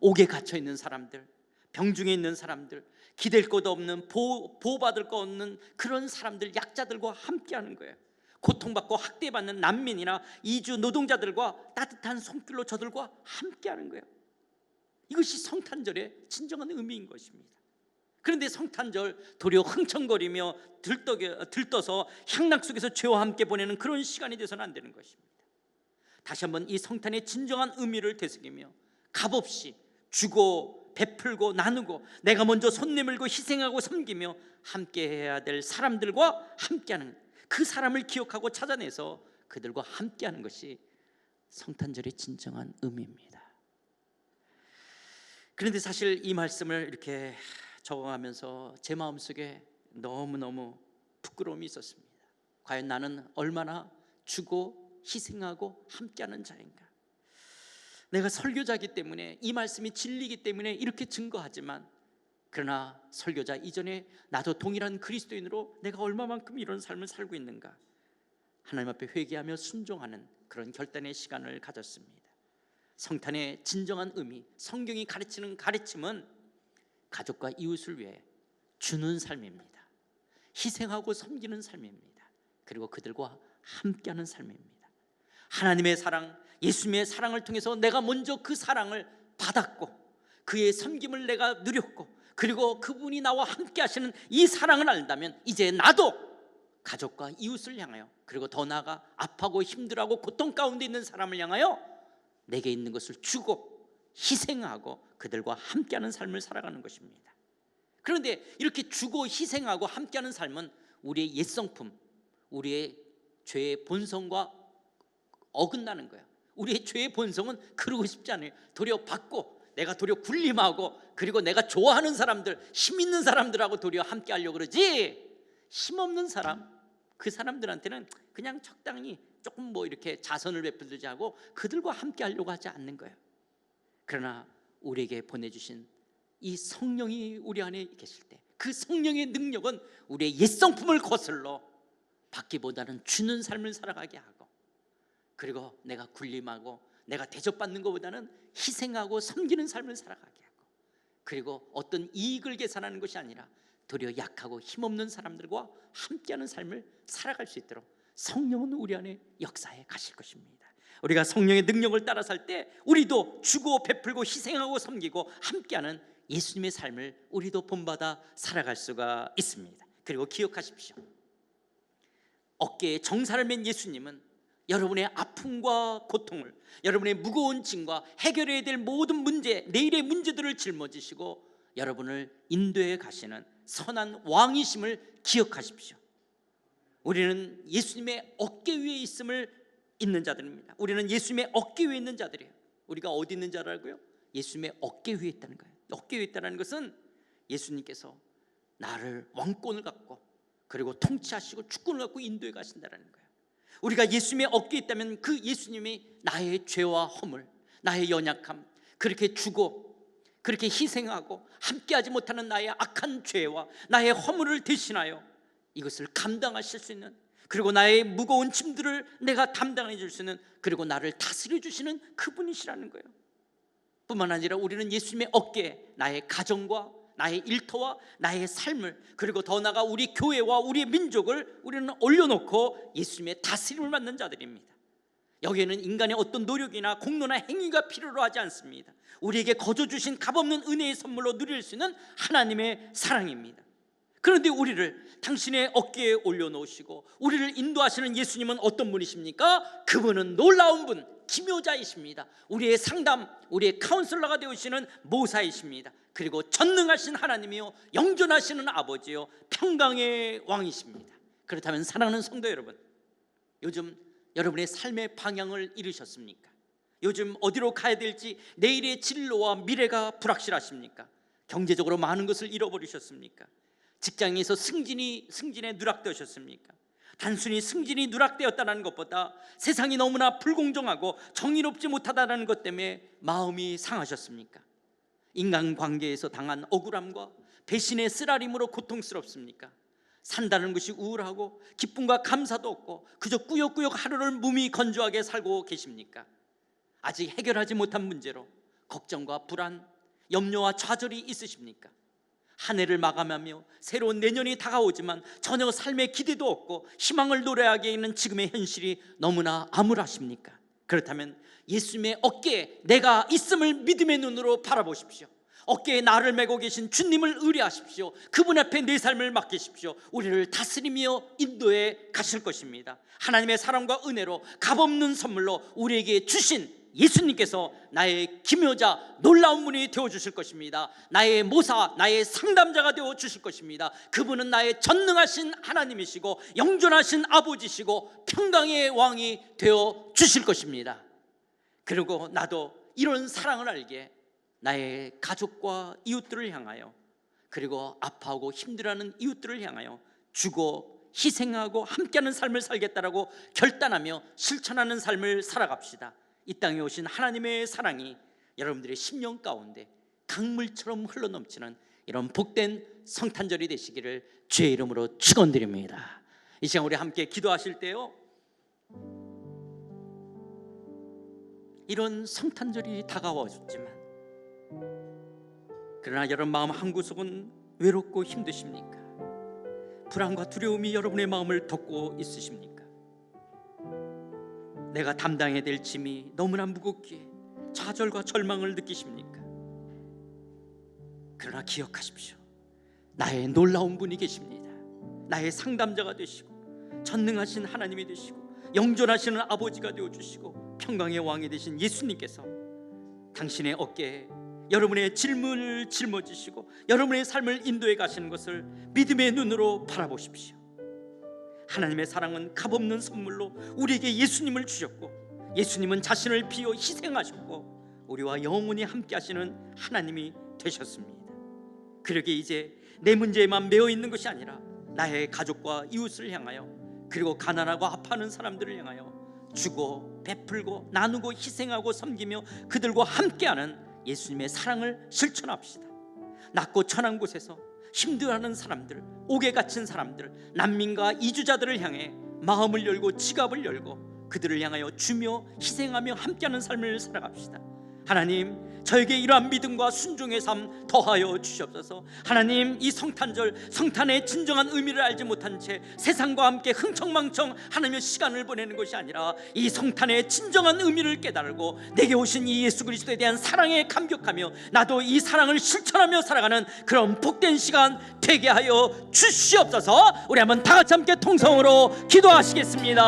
옥에 갇혀 있는 사람들, 병중에 있는 사람들, 기댈 곳 없는, 보호받을 것 없는 그런 사람들, 약자들과 함께 하는 거예요. 고통받고 학대받는 난민이나 이주 노동자들과 따뜻한 손길로 저들과 함께 하는 거예요. 이것이 성탄절의 진정한 의미인 것입니다. 그런데 성탄절 도리어 흥청거리며 들떠서 향락 속에서 죄와 함께 보내는 그런 시간이 돼서는 안 되는 것입니다. 다시 한번 이 성탄의 진정한 의미를 되새기며 값없이 주고 베풀고 나누고 내가 먼저 손 내밀고 희생하고 섬기며 함께 해야 될 사람들과 함께하는, 그 사람을 기억하고 찾아내서 그들과 함께하는 것이 성탄절의 진정한 의미입니다. 그런데 사실 이 말씀을 이렇게 적어가면서 제 마음속에 너무너무 부끄러움이 있었습니다. 과연 나는 얼마나 주고 희생하고 함께하는 자인가? 내가 설교자이기 때문에, 이 말씀이 진리이기 때문에 이렇게 증거하지만, 그러나 설교자 이전에 나도 동일한 그리스도인으로 내가 얼마만큼 이런 삶을 살고 있는가, 하나님 앞에 회개하며 순종하는 그런 결단의 시간을 가졌습니다. 성탄의 진정한 의미, 성경이 가르치는 가르침은 가족과 이웃을 위해 주는 삶입니다. 희생하고 섬기는 삶입니다. 그리고 그들과 함께하는 삶입니다. 하나님의 사랑, 예수님의 사랑을 통해서 내가 먼저 그 사랑을 받았고 그의 섬김을 내가 누렸고, 그리고 그분이 나와 함께 하시는 이 사랑을 안다면 이제 나도 가족과 이웃을 향하여, 그리고 더 나아가 아파하고 힘들어하고 고통 가운데 있는 사람을 향하여 내게 있는 것을 주고 희생하고 그들과 함께하는 삶을 살아가는 것입니다. 그런데 이렇게 주고 희생하고 함께하는 삶은 우리의 옛성품, 우리의 죄의 본성과 어긋나는 거예요. 우리의 죄의 본성은 그러고 싶지 않아요. 도리어 받고, 내가 도리어 군림하고, 그리고 내가 좋아하는 사람들, 힘 있는 사람들하고 도리어 함께 하려고 그러지, 힘없는 사람, 그 사람들한테는 그냥 적당히 조금 뭐 이렇게 자선을 베풀지 하고 그들과 함께 하려고 하지 않는 거예요. 그러나 우리에게 보내주신 이 성령이 우리 안에 계실 때, 그 성령의 능력은 우리의 옛성품을 거슬러 받기보다는 주는 삶을 살아가게 하고, 그리고 내가 군림하고 내가 대접받는 것보다는 희생하고 섬기는 삶을 살아가게 하고, 그리고 어떤 이익을 계산하는 것이 아니라 도리어 약하고 힘없는 사람들과 함께하는 삶을 살아갈 수 있도록 성령은 우리 안에 역사해 가실 것입니다. 우리가 성령의 능력을 따라 살 때 우리도 주고 베풀고 희생하고 섬기고 함께하는 예수님의 삶을 우리도 본받아 살아갈 수가 있습니다. 그리고 기억하십시오. 어깨에 정사를 맨 예수님은 여러분의 아픔과 고통을, 여러분의 무거운 짐과 해결해야 될 모든 문제, 내일의 문제들을 짊어지시고 여러분을 인도해 가시는 선한 왕이심을 기억하십시오. 우리는 예수님의 어깨 위에 있는 자들입니다. 우리는 예수님의 어깨 위에 있는 자들이에요. 우리가 어디 있는 자라고요? 예수님의 어깨 위에 있다는 거예요. 어깨 위에 있다는 것은 예수님께서 나를 왕권을 갖고, 그리고 통치하시고 주권을 갖고 인도해 가신다는 거예요. 우리가 예수님의 어깨에 있다면 그 예수님이 나의 죄와 허물, 나의 연약함, 그렇게 주고 그렇게 희생하고 함께하지 못하는 나의 악한 죄와 나의 허물을 대신하여 이것을 감당하실 수 있는, 그리고 나의 무거운 짐들을 내가 담당해 줄 수 있는, 그리고 나를 다스려 주시는 그분이시라는 거예요. 뿐만 아니라 우리는 예수님의 어깨에 나의 가정과 나의 일터와 나의 삶을, 그리고 더 나아가 우리 교회와 우리의 민족을 우리는 올려놓고 예수님의 다스림을 받는 자들입니다. 여기에는 인간의 어떤 노력이나 공로나 행위가 필요로 하지 않습니다. 우리에게 거저 주신 값없는 은혜의 선물로 누릴 수 있는 하나님의 사랑입니다. 그런데 우리를 당신의 어깨에 올려놓으시고 우리를 인도하시는 예수님은 어떤 분이십니까? 그분은 놀라운 분, 기묘자이십니다. 우리의 상담, 우리의 카운슬러가 되시는 모사이십니다. 그리고 전능하신 하나님이요, 영존하시는 아버지요, 평강의 왕이십니다. 그렇다면 사랑하는 성도 여러분, 요즘 여러분의 삶의 방향을 잃으셨습니까? 요즘 어디로 가야 될지, 내일의 진로와 미래가 불확실하십니까? 경제적으로 많은 것을 잃어버리셨습니까? 직장에서 승진에 누락되셨습니까? 단순히 승진이 누락되었다는 것보다 세상이 너무나 불공정하고 정의롭지 못하다는 것 때문에 마음이 상하셨습니까? 인간관계에서 당한 억울함과 배신의 쓰라림으로 고통스럽습니까? 산다는 것이 우울하고 기쁨과 감사도 없고 그저 꾸역꾸역 하루를 몸이 건조하게 살고 계십니까? 아직 해결하지 못한 문제로 걱정과 불안, 염려와 좌절이 있으십니까? 한 해를 마감하며 새로운 내년이 다가오지만 전혀 삶의 기대도 없고 희망을 노래하게 있는 지금의 현실이 너무나 암울하십니까? 그렇다면 예수님의 어깨에 내가 있음을 믿음의 눈으로 바라보십시오. 어깨에 나를 메고 계신 주님을 의뢰하십시오. 그분 앞에 내 삶을 맡기십시오. 우리를 다스리며 인도해 가실 것입니다. 하나님의 사랑과 은혜로 값없는 선물로 우리에게 주신 예수님께서 나의 기묘자 놀라운 분이 되어주실 것입니다. 나의 모사, 나의 상담자가 되어주실 것입니다. 그분은 나의 전능하신 하나님이시고 영존하신 아버지시고 평강의 왕이 되어주실 것입니다. 그리고 나도 이런 사랑을 알게 나의 가족과 이웃들을 향하여, 그리고 아파하고 힘들어하는 이웃들을 향하여 주고 희생하고 함께하는 삶을 살겠다라고 결단하며 실천하는 삶을 살아갑시다. 이 땅에 오신 하나님의 사랑이 여러분들의 심령 가운데 강물처럼 흘러넘치는 이런 복된 성탄절이 되시기를 주의 이름으로 축원드립니다. 이 시간 우리 함께 기도하실 때요, 이런 성탄절이 다가와줬지만 그러나 여러분 마음 한구석은 외롭고 힘드십니까? 불안과 두려움이 여러분의 마음을 덮고 있으십니까? 내가 담당해야 될 짐이 너무나 무겁기에 좌절과 절망을 느끼십니까? 그러나 기억하십시오. 나의 놀라운 분이 계십니다. 나의 상담자가 되시고 전능하신 하나님이 되시고 영존하시는 아버지가 되어주시고 평강의 왕이 되신 예수님께서 당신의 어깨에 여러분의 질문을 짊어지시고 여러분의 삶을 인도해 가시는 것을 믿음의 눈으로 바라보십시오. 하나님의 사랑은 값없는 선물로 우리에게 예수님을 주셨고, 예수님은 자신을 비워 희생하셨고 우리와 영원히 함께 하시는 하나님이 되셨습니다. 그러기에 이제 내 문제에만 매여 있는 것이 아니라 나의 가족과 이웃을 향하여, 그리고 가난하고 아파하는 사람들을 향하여 주고 베풀고 나누고 희생하고 섬기며 그들과 함께하는 예수님의 사랑을 실천합시다. 낮고 천한 곳에서 힘들어하는 사람들, 옥에 갇힌 사람들, 난민과 이주자들을 향해 마음을 열고 지갑을 열고 그들을 향하여 주며 희생하며 함께하는 삶을 살아갑시다. 하나님, 저에게 이러한 믿음과 순종의 삶 더하여 주시옵소서. 하나님, 이 성탄절, 성탄의 진정한 의미를 알지 못한 채 세상과 함께 흥청망청 하나님의 시간을 보내는 것이 아니라 이 성탄의 진정한 의미를 깨달고 내게 오신 이 예수 그리스도에 대한 사랑에 감격하며 나도 이 사랑을 실천하며 살아가는 그런 복된 시간 되게 하여 주시옵소서. 우리 한번 다 같이 함께 통성으로 기도하시겠습니다.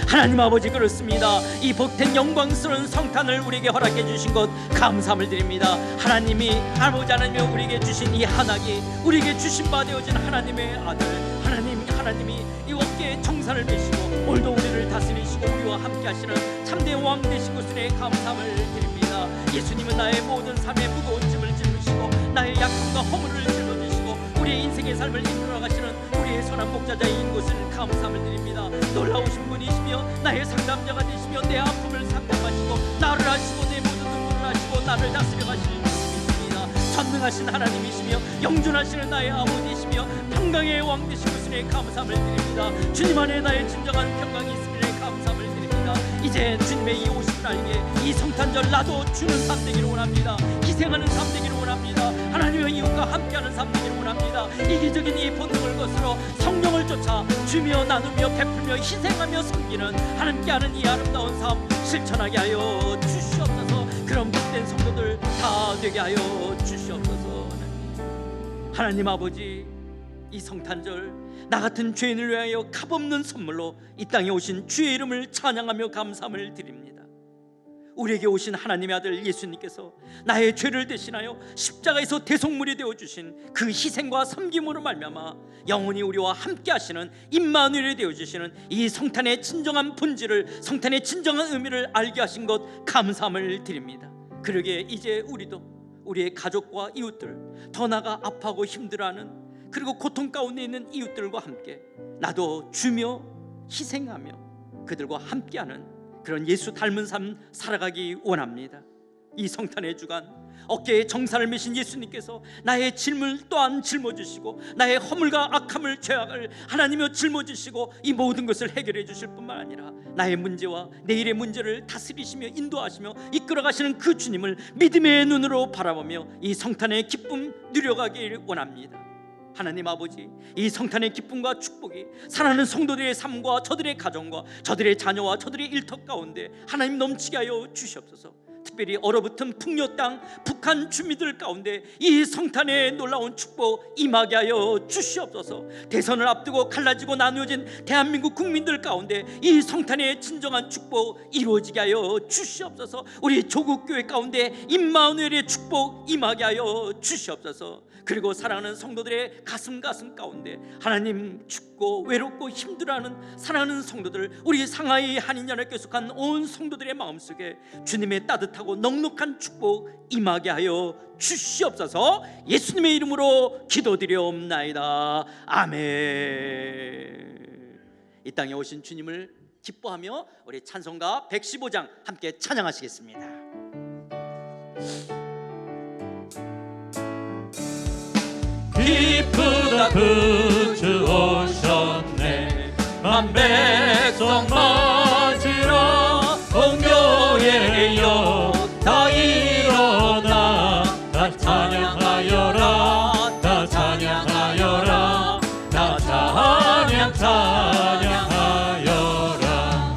하나님 아버지, 그렇습니다. 이 복된 영광스러운 성탄을 우리에게 허락해 주신 것 감사함을 드립니다. 하나님이 아버지 하나님이 우리에게 주신 이 한학이 우리에게 주신 바 되어진 하나님의 아들, 하나님이 이 어깨에 정사를 메시고 오늘도 우리를 다스리시고 우리와 함께 하시는 참된 왕 되신 것에 감사함을 드립니다. 예수님은 나의 모든 삶의 무거운 짐을 짊으시고 나의 약함과 허물을 짊어지시고 우리의 인생의 삶을 이끌어 가시는 우리의 선한 목자자인 것을 감사함을 드립니다. 놀라우신 분이시며 나의 상담자가 되시며 내 아픔을 상담하시고 나를 아시고 내 모든 눈물을 아시고 나를 다스려 가실 분이십니다. 전능하신 하나님이시며 영존하시는 나의 아버지이시며 평강의 왕 되신 것에 감사함을 드립니다. 주님 안에 나의 진정한 평강이 있음에 감사함을 드립니다. 이제 주님의 이 오심을 알게 이 성탄절 나도 주는 삶 되기를 원합니다. 희생하는 삶 되기를 원합니다. 하나님의 이웃과 함께하는 삶 되기를 원합니다. 이기적인 이 본능을 거스러 성령을 쫓아 주며 나누며 베풀며 희생하며 섬기는 함께하는 이 아름다운 삶 실천하게 하여 주시옵소서. 그런 복된 성도들 다 되게 하여 주시옵소서. 하나님 아버지, 이 성탄절 나 같은 죄인을 위하여 값없는 선물로 이 땅에 오신 주의 이름을 찬양하며 감사함을 드립니다. 우리에게 오신 하나님의 아들 예수님께서 나의 죄를 대신하여 십자가에서 대속물이 되어주신 그 희생과 섬김으로 말미암아 영원히 우리와 함께 하시는 임마누엘이 되어주시는 이 성탄의 진정한 본질을, 성탄의 진정한 의미를 알게 하신 것 감사함을 드립니다. 그러기에 이제 우리도 우리의 가족과 이웃들, 더 나아가 아파하고 힘들어하는 그리고 고통 가운데 있는 이웃들과 함께 나도 주며 희생하며 그들과 함께하는 그런 예수 닮은 삶 살아가기 원합니다. 이 성탄의 주간 어깨에 정사를 메신 예수님께서 나의 짐을 또한 짊어지시고 나의 허물과 악함을 죄악을 하나님이여 짊어지시고 이 모든 것을 해결해 주실 뿐만 아니라 나의 문제와 내일의 문제를 다스리시며 인도하시며 이끌어가시는 그 주님을 믿음의 눈으로 바라보며 이 성탄의 기쁨 누려가길 원합니다. 하나님 아버지, 이 성탄의 기쁨과 축복이 사랑하는 성도들의 삶과 저들의 가정과 저들의 자녀와 저들의 일터 가운데 하나님 넘치게 하여 주시옵소서. 특별히 얼어붙은 풍요 땅 북한 주민들 가운데 이 성탄의 놀라운 축복 임하게 하여 주시옵소서. 대선을 앞두고 갈라지고 나누어진 대한민국 국민들 가운데 이 성탄의 진정한 축복 이루어지게 하여 주시옵소서. 우리 조국교회 가운데 임마누엘의 축복 임하게 하여 주시옵소서. 그리고 사랑하는 성도들의 가슴 가운데 하나님 춥고 외롭고 힘들어하는 사랑하는 성도들, 우리 상하이 한인연합교회 속한 온 성도들의 마음속에 주님의 따뜻하고 넉넉한 축복 임하게 하여 주시옵소서. 예수님의 이름으로 기도드리옵나이다. 아멘. 이 땅에 오신 주님을 기뻐하며 우리 찬송가 115장 함께 찬양하시겠습니다. 기쁘다 그 주 오셨네. 만백성 맞으러 온 교회여 다 일어나 다 찬양하여라. 다 찬양하여라. 다 찬양하여라.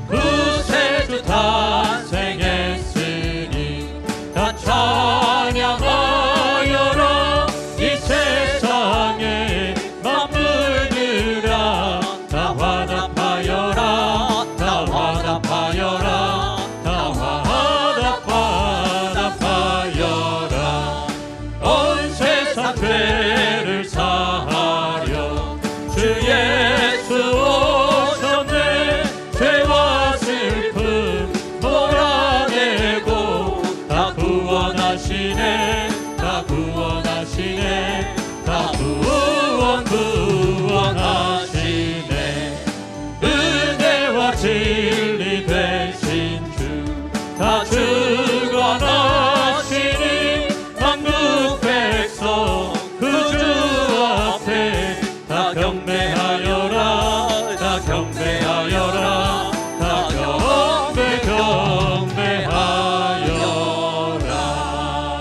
구세주 탄생했으니 다 찬양하여라. 이 세상에 만물들아 다 화답하여라. 다 화답하여라. 다 화답하여라. 온 세상 죄를 사하려 주 예수 오셨네. 죄와 슬픔 몰아내고 다 구원하시네. 다 구원하시네. 다 구원하시네. 은혜와 진리 되신 주 다 주관하시니 한국 백성 그 주 앞에 다 경배하여라. 다 경배하여라. 다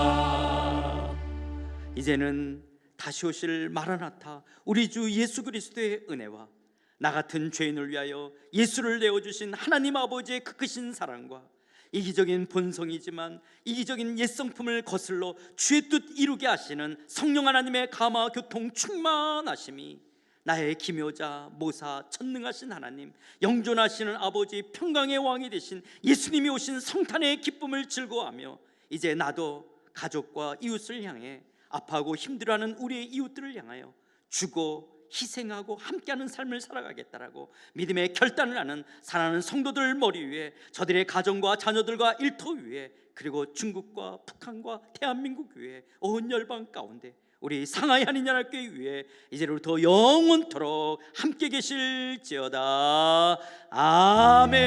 경배하여라. 이제는 다시 오실 마라나타 우리 주 예수 그리스도의 은혜와 나 같은 죄인을 위하여 예수를 내어주신 하나님 아버지의 그 크신 사랑과 이기적인 본성이지만 이기적인 옛성품을 거슬러 주의 뜻 이루게 하시는 성령 하나님의 감화 교통 충만하심이 나의 기묘자 모사 전능하신 하나님, 영존하시는 아버지, 평강의 왕이 되신 예수님이 오신 성탄의 기쁨을 즐거워하며 이제 나도 가족과 이웃을 향해 아파하고 힘들어하는 우리의 이웃들을 향하여 주고 희생하고 함께하는 삶을 살아가겠다라고 믿음의 결단을 하는 사랑하는 성도들 머리 위에, 저들의 가정과 자녀들과 일터 위에, 그리고 중국과 북한과 대한민국 위에, 온 열방 가운데 우리 상하이 한인연합교회 위에 이제로부터 영원토록 함께 계실지어다. 아멘.